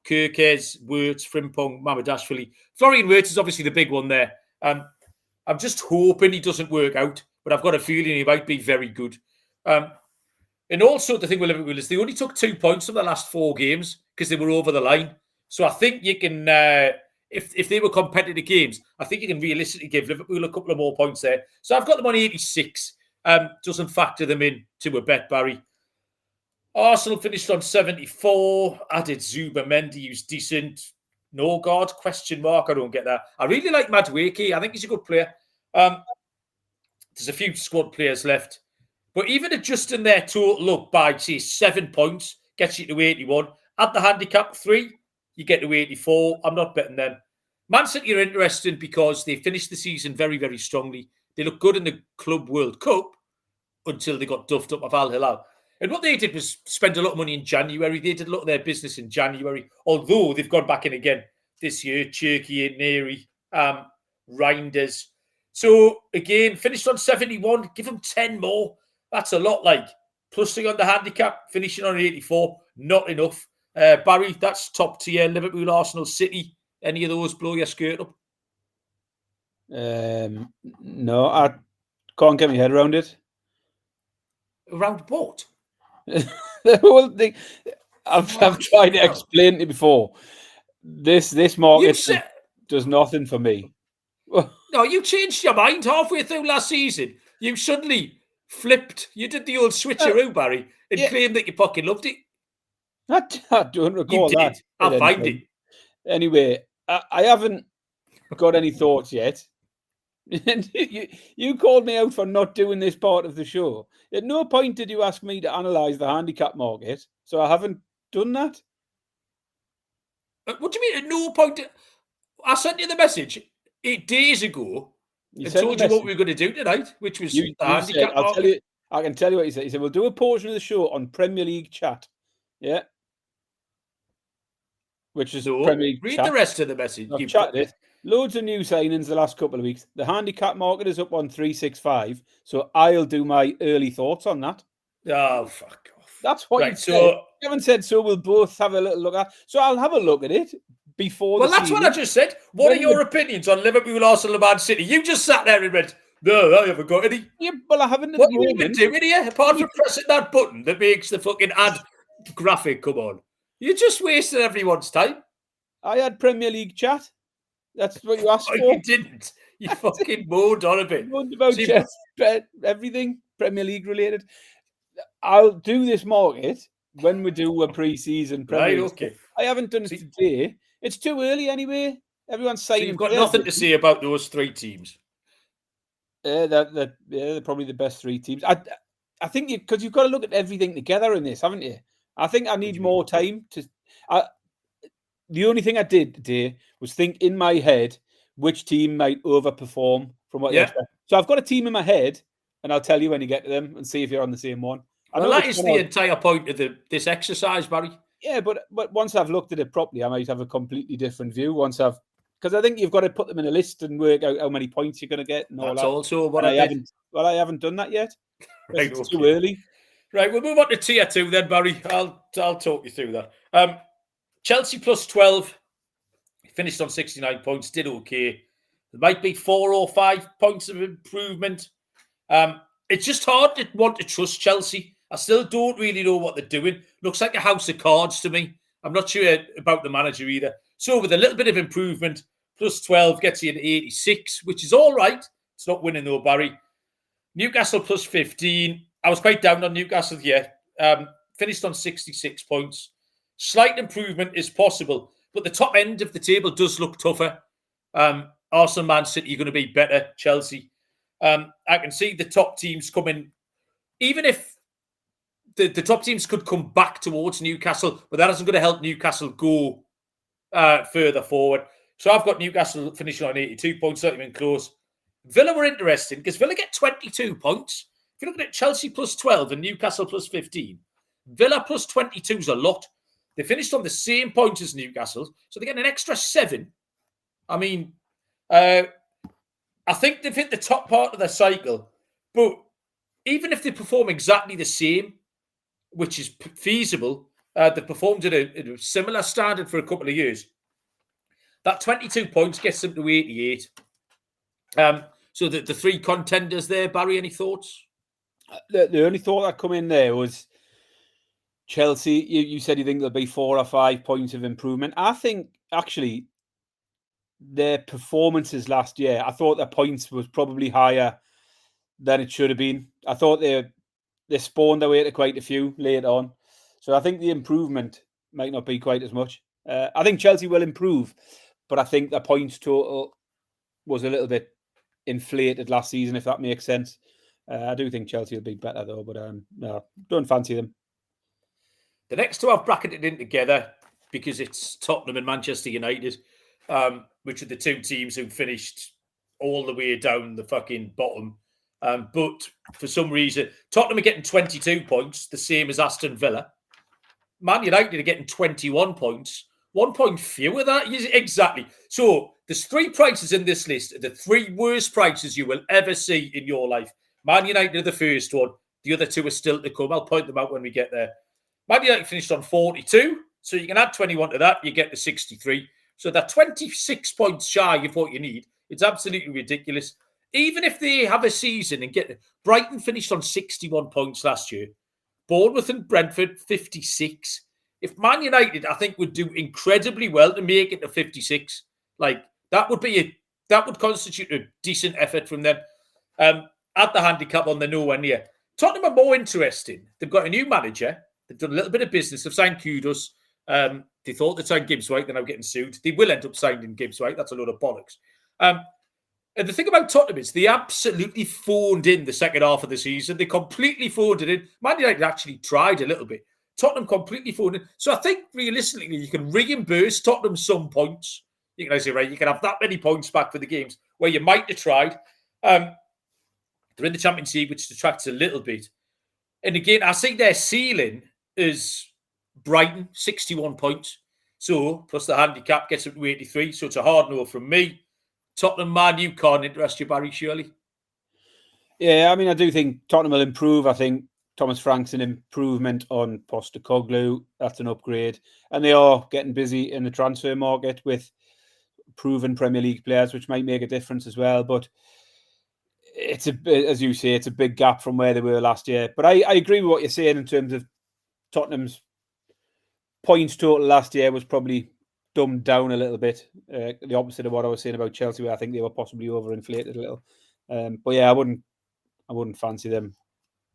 Kirkes, Wirtz, Frimpong, Mamadashvili. Florian Wirtz is obviously the big one there. I'm just hoping he doesn't work out, but I've got a feeling he might be very good. And also the thing with Liverpool is they only took 2 points from the last 4 games because they were over the line. So I think you can, if they were competitive games, I think you can realistically give Liverpool a couple of more points there. So I've got them on 86. Doesn't factor them in to a bet, Barry. Arsenal finished on 74. Added Zuba-Mendy, who's decent. Norgard, question mark. I don't get that. I really like Madueke. I think he's a good player. There's a few squad players left. But even adjusting their total up by, say, 7 points gets you to 81. Add the handicap 3, you get to 84. I'm not betting them. Man City are interesting because they finished the season very, very strongly. They looked good in the Club World Cup until they got duffed up of Al Hilal. And what they did was spend a lot of money in January. They did a lot of their business in January, although they've gone back in again this year. Cherki, Neri, Reinders. So, again, finished on 71. Give them 10 more. That's a lot, like. Plusing on the handicap, finishing on 84. Not enough. Barry, that's top tier. Liverpool, Arsenal, City. Any of those blow your skirt up? No, I can't get my head around it. Around what? The whole thing. I've tried to explain it before. This market does nothing for me. No, you changed your mind halfway through last season. You suddenly flipped. You did the old switcheroo, Barry, and claimed that you fucking loved it. I don't recall you did. that. I'll find it. Anyway, I haven't got any thoughts yet. You called me out for not doing this part of the show. At no point did you ask me to analyse the handicap market, so I haven't done that. What do you mean at no point? I sent you the message 8 days ago and told you what we were going to do tonight, which was the handicap market. I can tell you what he said. He said, we'll do a portion of the show on Premier League chat. Yeah. Which is Premier League read chat. the rest of the message. I've chatted it. Loads of new signings the last couple of weeks. The handicap market is up on 365, so I'll do my early thoughts on that. Oh, fuck off. That's what you said. You haven't said so. We'll both have a little look at. So I'll have a look at it before. Well, that's what I just said. What are your opinions on Liverpool, Arsenal, and Man City? You just sat there and went, "No, I haven't got any." Yeah, well, I haven't. What are you even doing here? Apart from pressing that button that makes the fucking ad graphic come on, you just wasted everyone's time. I had Premier League chat. That's what you asked for. You didn't. You fucking moaned on a bit. Moaned about everything Premier League related. I'll do this market when we do a pre-season Premier League. Okay. I haven't done it today. It's too early anyway. Everyone's saying you've got nothing to say about those 3 teams. They're probably the best 3 teams. I think because you've got to look at everything together in this, haven't you? I think I need more time to. The only thing I did today was think in my head which team might overperform from what you expect. So I've got a team in my head, and I'll tell you when you get to them and see if you're on the same one. Well, that is the entire point of this exercise, Barry. Yeah, but once I've looked at it properly, I might have a completely different view once I've because I think you've got to put them in a list and work out how many points you're going to get and all That's that. also what And I did. I haven't done that yet. Right, It's okay. too early. Right, we'll move on to tier 2 then, Barry. I'll talk you through that. Chelsea plus 12. Finished on 69 points. Did okay. There might be 4 or 5 points of improvement. It's just hard to want to trust Chelsea. I still don't really know what they're doing. Looks like a house of cards to me. I'm not sure about the manager either. So with a little bit of improvement, plus 12 gets you to 86, which is all right. It's not winning though, Barry. Newcastle plus 15. I was quite down on Newcastle here. Finished on 66 points. Slight improvement is possible, but the top end of the table does look tougher. Arsenal, Man City are going to be better. Chelsea. I can see the top teams coming, even if the top teams could come back towards Newcastle, but that isn't going to help Newcastle go further forward. So I've got Newcastle finishing on 82 points, not even close. Villa were interesting because Villa get 22 points. If you're looking at Chelsea plus 12 and Newcastle plus 15, Villa plus 22 is a lot. They finished on the same points as Newcastle, so they get an extra 7. I mean, I think they've hit the top part of their cycle, but even if they perform exactly the same, which is feasible, they've performed at a similar standard for a couple of years. That 22 points gets them to 88. So the 3 contenders there, Barry, any thoughts? The only thought that come in there was Chelsea. You said you think there'll be 4 or 5 points of improvement. I think actually their performances last year, I thought their points was probably higher than it should have been. I thought they spawned their way to quite a few later on. So I think the improvement might not be quite as much. I think Chelsea will improve, but I think the points total was a little bit inflated last season, if that makes sense. I do think Chelsea will be better though, but no, don't fancy them. The next 2 I've bracketed in together because it's Tottenham and Manchester United, which are the 2 teams who finished all the way down the fucking bottom. But for some reason, Tottenham are getting 22 points, the same as Aston Villa. Man United are getting 21 points. 1 point fewer that. Exactly. So there's 3 prices in this list. The 3 worst prices you will ever see in your life. Man United are the first one. The other 2 are still to come. I'll point them out when we get there. Man United finished on 42. So you can add 21 to that. You get to 63. So they're 26 points shy of what you need. It's absolutely ridiculous. Even if they have a season and get... Brighton finished on 61 points last year. Bournemouth and Brentford, 56. If Man United, I think, would do incredibly well to make it to 56, like that would constitute a decent effort from them. At the handicap on the nowhere near. Tottenham are more interesting. They've got a new manager. They've done a little bit of business. They've signed Kudos. They thought they'd sign Gibbs White. They're now getting sued. They will end up signing Gibbs White. That's a load of bollocks. And the thing about Tottenham is they absolutely phoned in the second half of the season. They completely phoned it in. Man United actually tried a little bit. Tottenham completely phoned in. So I think realistically, you can reimburse Tottenham some points. You can say, right, you can have that many points back for the games where you might have tried. They're in the Champions League, which detracts a little bit. And again, I think their ceiling is Brighton, 61 points. So, plus the handicap gets up to 83. So it's a hard no from me. Tottenham, Man, you can't interest you, Barry, surely? Yeah, I mean, I do think Tottenham will improve. I think Thomas Frank's an improvement on Postecoglou. That's an upgrade. And they are getting busy in the transfer market with proven Premier League players, which might make a difference as well. But it's as you say, it's a big gap from where they were last year. But I agree with what you're saying in terms of Tottenham's points total last year was probably dumbed down a little bit. The opposite of what I was saying about Chelsea, where I think they were possibly overinflated a little. But yeah, I wouldn't fancy them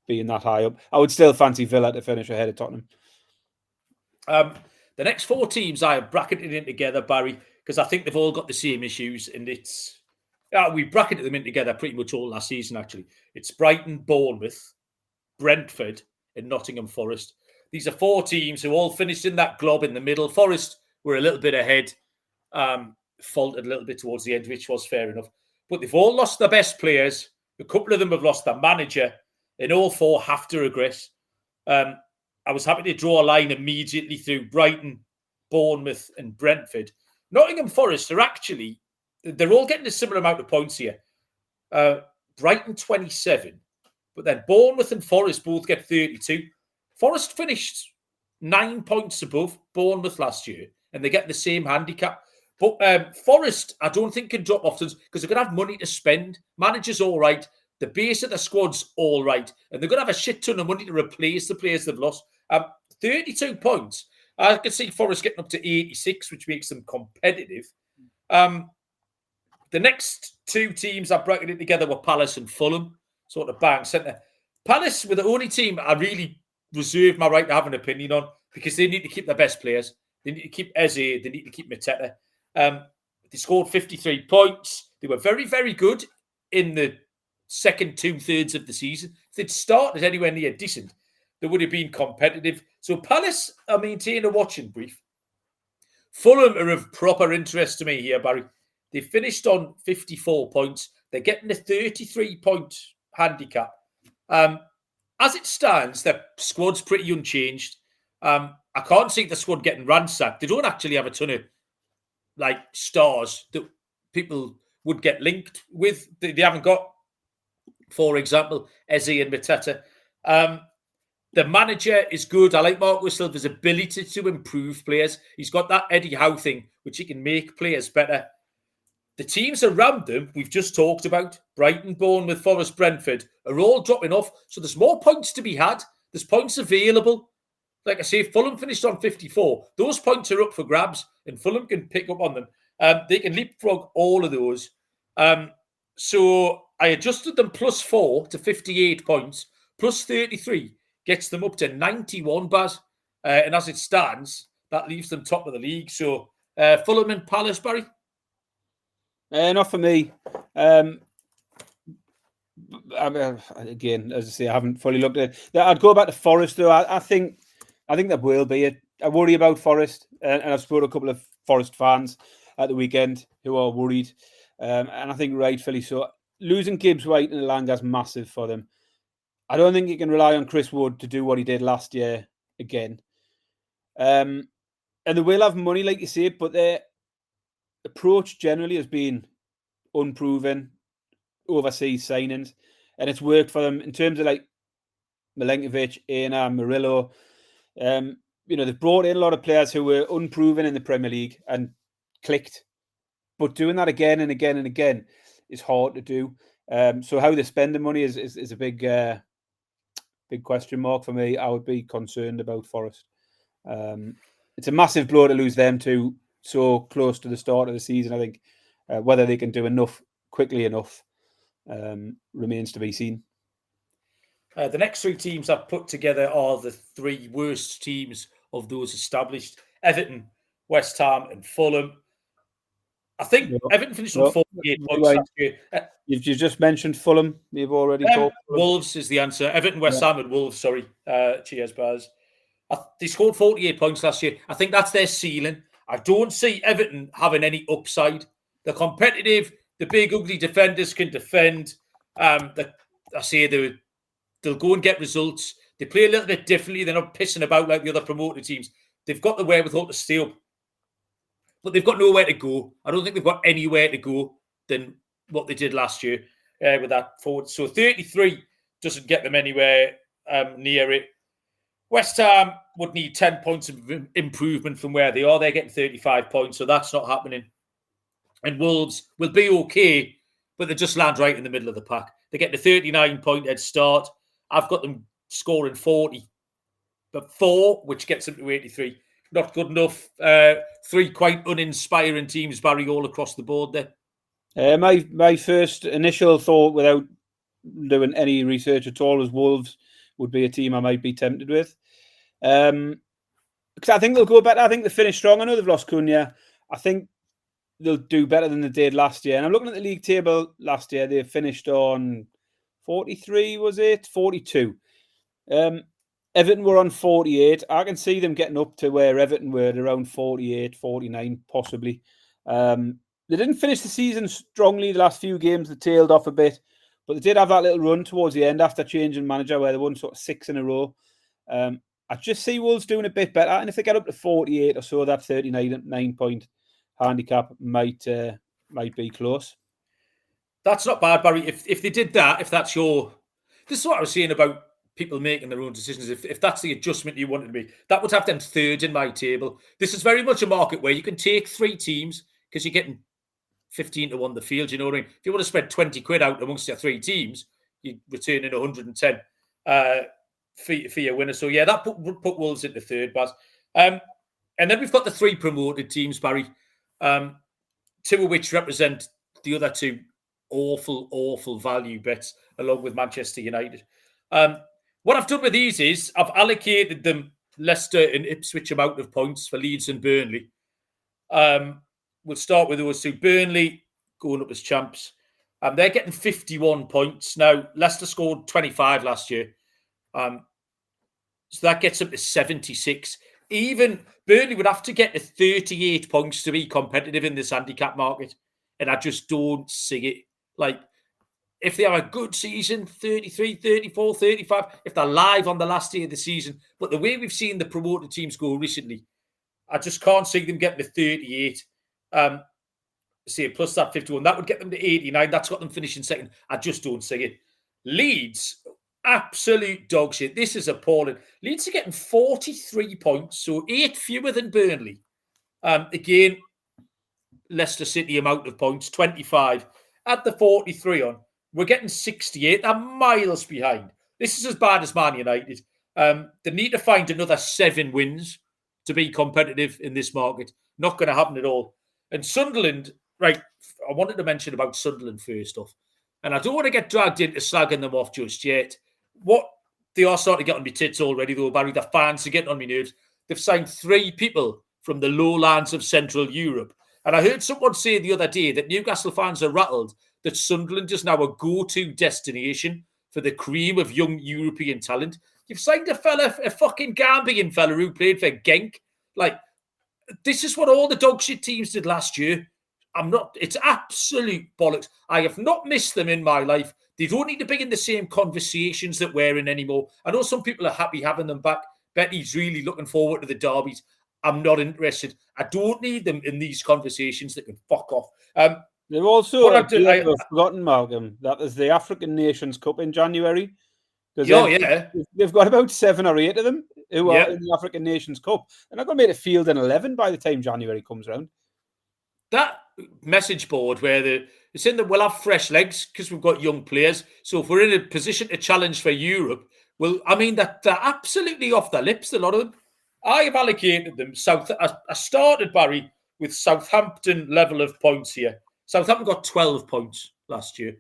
being that high up. I would still fancy Villa to finish ahead of Tottenham. The next 4 teams I have bracketed in together, Barry, because I think they've all got the same issues, and it's we bracketed them in together pretty much all last season, actually. It's Brighton, Bournemouth, Brentford, and Nottingham Forest. These are 4 teams who all finished in that glob in the middle. Forest were a little bit ahead, faltered a little bit towards the end, which was fair enough. But they've all lost their best players. A couple of them have lost their manager, and all 4 have to regress. I was happy to draw a line immediately through Brighton, Bournemouth, and Brentford. Nottingham Forest are actually, they're all getting a similar amount of points here. Brighton 27, but then Bournemouth and Forest both get 32. Forest finished 9 points above Bournemouth last year, and they get the same handicap. But Forest, I don't think, can drop off because they're going to have money to spend. Manager's all right. The base of the squad's all right. And they're going to have a shit ton of money to replace the players they've lost. 32 points. I could see Forest getting up to 86, which makes them competitive. The next two teams I bracketed together were Palace and Fulham, sort of bang centre. Palace were the only team I really reserve my right to have an opinion on because they need to keep their best players. They need to keep Eze. They need to keep Mateta. They scored 53 points. They were very, very good in the second 2/3 of the season. If they'd started anywhere near decent, they would have been competitive. So Palace are maintaining a watching brief. Fulham are of proper interest to me here, Barry. They finished on 54 points. They're getting a 33-point handicap. As it stands, their squad's pretty unchanged. I can't see the squad getting ransacked. They don't actually have a ton of stars that people would get linked with. They haven't got, for example, Eze and Mateta. The manager is good. I like Marco Silva's ability to improve players. He's got that Eddie Howe thing, which he can make players better. The teams around them, we've just talked about, Brighton, Bournemouth, Forest, Brentford, are all dropping off. So there's more points to be had. There's points available. Like I say, Fulham finished on 54. Those points are up for grabs, and Fulham can pick up on them. They can leapfrog all of those. So I adjusted them +4 to 58 points, +33 gets them up to 91, Baz. And as it stands, that leaves them top of the league. So Fulham and Palace, Barry? Not for me. Again, as I say, I haven't fully looked at it. I'd go back to Forest, though. I think there will be a worry about Forest. And I've spoken to a couple of Forest fans at the weekend who are worried. And I think rightfully so. Losing Gibbs, White and Elanga is massive for them. I don't think you can rely on Chris Wood to do what he did last year again. And they will have money, like you say, but their approach generally has been unproven overseas signings, and it's worked for them in terms of like Milenkovic, Aina, Murillo. They've brought in a lot of players who were unproven in the Premier League and clicked, but doing that again and again and again is hard to do. So how they spend the money is a big question mark for me. I would be concerned about Forest. It's a massive blow to lose them two so close to the start of the season. I think whether they can do enough quickly enough remains to be seen. The next three teams I've put together are the three worst teams of those established: Everton, West Ham and Fulham. I think Everton finished on 48 points last year. You've just mentioned Fulham. You've already talked. Wolves is the answer. Everton, West Ham and Wolves, sorry. Cheers, Baz. They scored 48 points last year. I think that's their ceiling. I don't see Everton having any upside. They're competitive. The big, ugly defenders can defend. They'll go and get results. They play a little bit differently. They're not pissing about like the other promoted teams. They've got the wherewithal to stay up. But they've got nowhere to go. I don't think they've got anywhere to go than what they did last year with that forward. So 33 doesn't get them anywhere near it. West Ham would need 10 points of improvement from where they are. They're getting 35 points, so that's not happening. And Wolves will be okay, but they just land right in the middle of the pack. They get the 39-point head start. I've got them scoring 40, but 4, which gets them to 83. Not good enough. 3 quite uninspiring teams, Barry, all across the board there. My first initial thought, without doing any research at all, was Wolves would be a team I might be tempted with. Because I think they'll go better. I think they finish strong. I know they've lost Cunha. I think they'll do better than they did last year. And I'm looking at the league table last year. They finished on 43, was it? 42. Everton were on 48. I can see them getting up to where Everton were at around 48, 49, possibly. They didn't finish the season strongly. The last few games, they tailed off a bit. But they did have that little run towards the end after changing manager where they won sort of 6 in a row. I just see Wolves doing a bit better. And if they get up to 48 or so, that 39-point handicap might be close. That's not bad, Barry. If they did that, if that's your... This is what I was saying about people making their own decisions. If that's the adjustment you wanted to be, that would have them third in my table. This is very much a market where you can take 3 teams because you're getting 15 to 1 the field, you know what I mean? If you want to spread 20 quid out amongst your 3 teams, you're returning 110 for your winner. So, yeah, that put Wolves into third, Baz. And then we've got the 3 promoted teams, Barry, 2 of which represent the other 2 awful value bets, along with Manchester United. What I've done with these is I've allocated them Leicester and Ipswich amount of points for Leeds and Burnley. We'll start with those 2. Burnley going up as champs. They're getting 51 points. Now, Leicester scored 25 last year. So that gets up to 76. Even Burnley would have to get to 38 points to be competitive in this handicap market. And I just don't see it. Like, if they have a good season, 33, 34, 35, if they're live on the last day of the season. But the way we've seen the promoted teams go recently, I just can't see them getting to 38. Say plus that 51, that would get them to 89. That's got them finishing second. I just don't see it. Leeds, absolute dog shit. This is appalling. Leeds are getting 43 points, so 8 fewer than Burnley. Again, Leicester City amount of points, 25. At the 43 on, we're getting 68. They're miles behind. This is as bad as Man United. They need to find another 7 wins to be competitive in this market. Not going to happen at all. And Sunderland, right, I wanted to mention about Sunderland first off. And I don't want to get dragged into slagging them off just yet. What they are starting to get on my tits already, though, Barry. The fans are getting on my nerves. They've signed 3 people from the lowlands of Central Europe. And I heard someone say the other day that Newcastle fans are rattled that Sunderland is now a go-to destination for the cream of young European talent. You've signed a fucking Gambian fella who played for Genk. Like, this is what all the dog shit teams did last year. It's absolute bollocks. I have not missed them in my life. They don't need to be in the same conversations that we're in anymore. I know some people are happy having them back. Betty's really looking forward to the derbies. I'm not interested. I don't need them in these conversations that can fuck off. They've also forgotten, Malcolm, that there's the African Nations Cup in January. Yeah. They've got about 7 or 8 of them who are in the African Nations Cup. They're not going to make a field in 11 by the time January comes around. That message board where it's in that we'll have fresh legs because we've got young players. So if we're in a position to challenge for Europe, well, I mean, they're absolutely off their lips, a lot of them. I have allocated them. I started, Barry, with Southampton level of points here. Southampton got 12 points last year.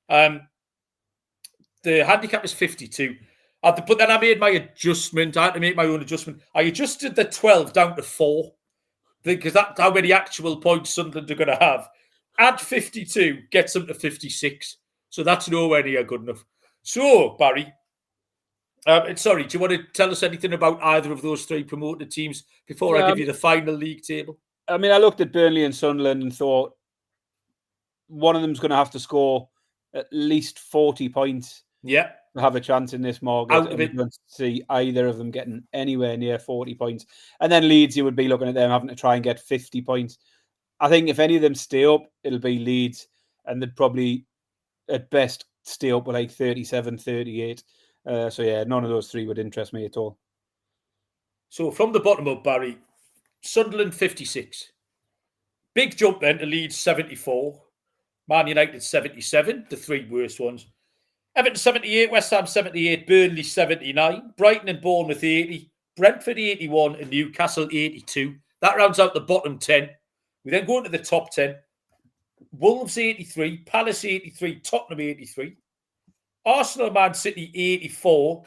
The handicap is 52. But then I made my adjustment. I had to make my own adjustment. I adjusted the 12 down to 4 because that's how many actual points Sunderland are going to have. Add 52 gets them to 56. So that's nowhere near good enough. So, Barry, sorry, do you want to tell us anything about either of those 3 promoted teams before I give you the final league table? I mean, I looked at Burnley and Sunderland and thought one of them's going to have to score at least 40 points to have a chance in this market. Out of it. I don't see either of them getting anywhere near 40 points. And then Leeds, you would be looking at them having to try and get 50 points. I think if any of them stay up, it'll be Leeds, and they'd probably, at best, stay up with like 37, 38. So, yeah, none of those 3 would interest me at all. So, from the bottom up, Barry, Sunderland 56. Big jump then to Leeds 74. Man United 77, the 3 worst ones. Everton 78, West Ham 78, Burnley 79, Brighton and Bournemouth 80, Brentford 81 and Newcastle 82. That rounds out the bottom 10. We then go into the top 10. Wolves 83, Palace 83, Tottenham 83, Arsenal, Man City 84,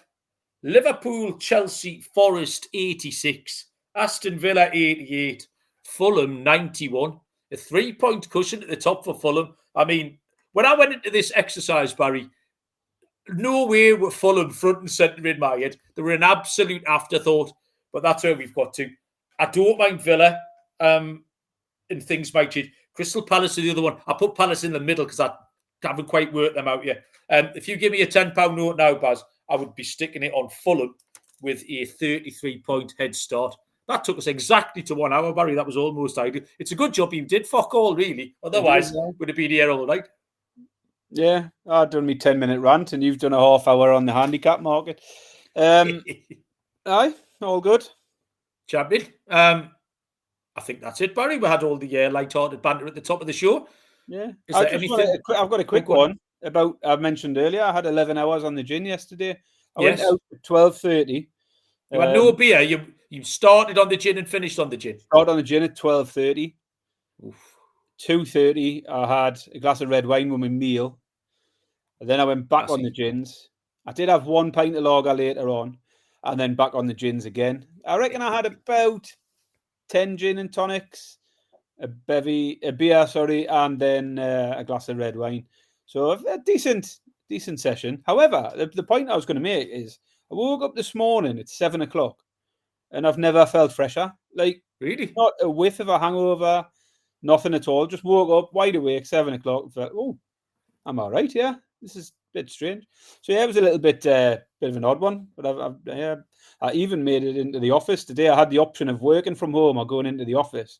Liverpool, Chelsea, Forest 86, Aston Villa 88, Fulham 91. A 3-point cushion at the top for Fulham. I mean, when I went into this exercise, Barry, no way were Fulham front and centre in my head. They were an absolute afterthought, but that's where we've got to. I don't mind Villa, and things might change. Crystal Palace is the other one. I put Palace in the middle because I haven't quite worked them out yet. If you give me a £10 note now, Baz, I would be sticking it on Fulham with a 33-point head start. That took us exactly to 1 hour, Barry. That was almost ideal. It's a good job you did fuck all, really. Otherwise, we'd have been here all night. Yeah, I've done me 10-minute rant, and you've done a half hour on the handicap market. Aye, all good. Champion. I think that's it, Barry. We had all the light-hearted banter at the top of the show. Yeah. Is there anything? I've got a quick one about, I mentioned earlier, I had 11 hours on the gin yesterday. I went out at 12:30. You had no beer. You started on the gin and finished on the gin. Started on the gin at 12:30. 2:30, I had a glass of red wine with my meal. And then I went back on the gins. I did have 1 pint of lager later on, and then back on the gins again. I reckon I had about 10 gin and tonics, a beer, and then a glass of red wine. So a decent session. However, the point I was going to make is I woke up this morning at 7 o'clock, and I've never felt fresher. Like, really, not a whiff of a hangover, nothing at all. Just woke up wide awake, 7 o'clock, and felt, oh, I'm all right. Yeah, this is a bit strange. So yeah, it was a little bit of an odd one, but I even made it into the office today. I had the option of working from home or going into the office.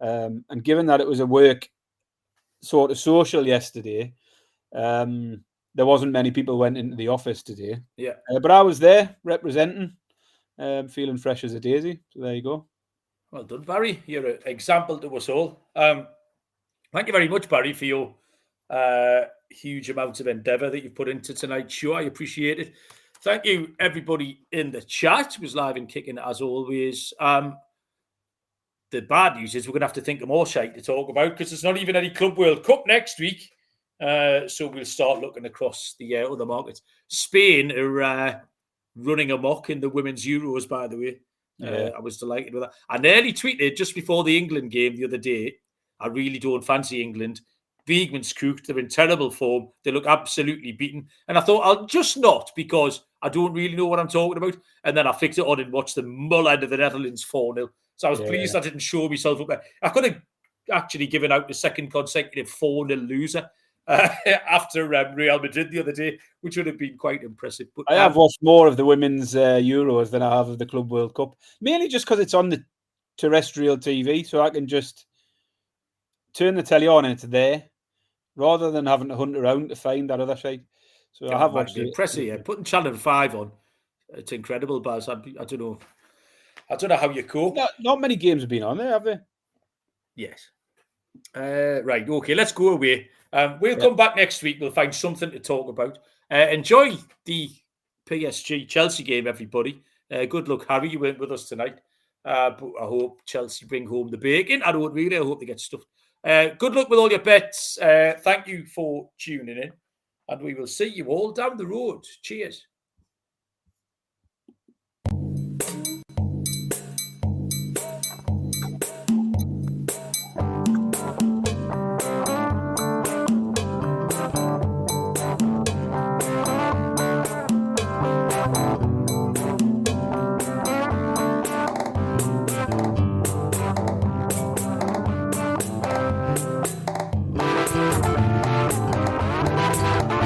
And given that it was a work sort of social yesterday, there wasn't many people went into the office today. Yeah. But I was there representing, feeling fresh as a daisy. So there you go. Well done, Barry. You're an example to us all. Thank you very much, Barry, for your huge amounts of endeavour that you've put into tonight's show. I appreciate it. Thank you, everybody in the chat. It was live and kicking as always. The bad news is we're going to have to think of more shite to talk about because there's not even any Club World Cup next week. So we'll start looking across the other markets. Spain are running amok in the women's Euros, by the way. Yeah. I was delighted with that. I nearly tweeted just before the England game the other day, I really don't fancy England. Wiegman's cooked. They're in terrible form. They look absolutely beaten. And I thought, I'll just not because I don't really know what I'm talking about. And then I flicked it on and watched them mull out of the Netherlands 4-0. So I was pleased I didn't show myself up there. I could have actually given out the second consecutive 4-0 loser after Real Madrid the other day, which would have been quite impressive. But I have watched more of the women's Euros than I have of the Club World Cup, mainly just because it's on the terrestrial TV, so I can just turn the telly on and it's there, rather than having to hunt around to find that other side. So I have watched it. Impressive, yeah. Putting Channel 5 on, it's incredible, Baz. I don't know. I don't know how you cope. Not many games have been on there, have they? Yes. Right, okay, let's go away. We'll come back next week. We'll find something to talk about. Enjoy the PSG-Chelsea game, everybody. Good luck, Harry. You weren't with us tonight. But I hope Chelsea bring home the bacon. I don't really. I hope they get stuffed. Good luck with all your bets. Thank you for tuning in. And we will see you all down the road. Cheers.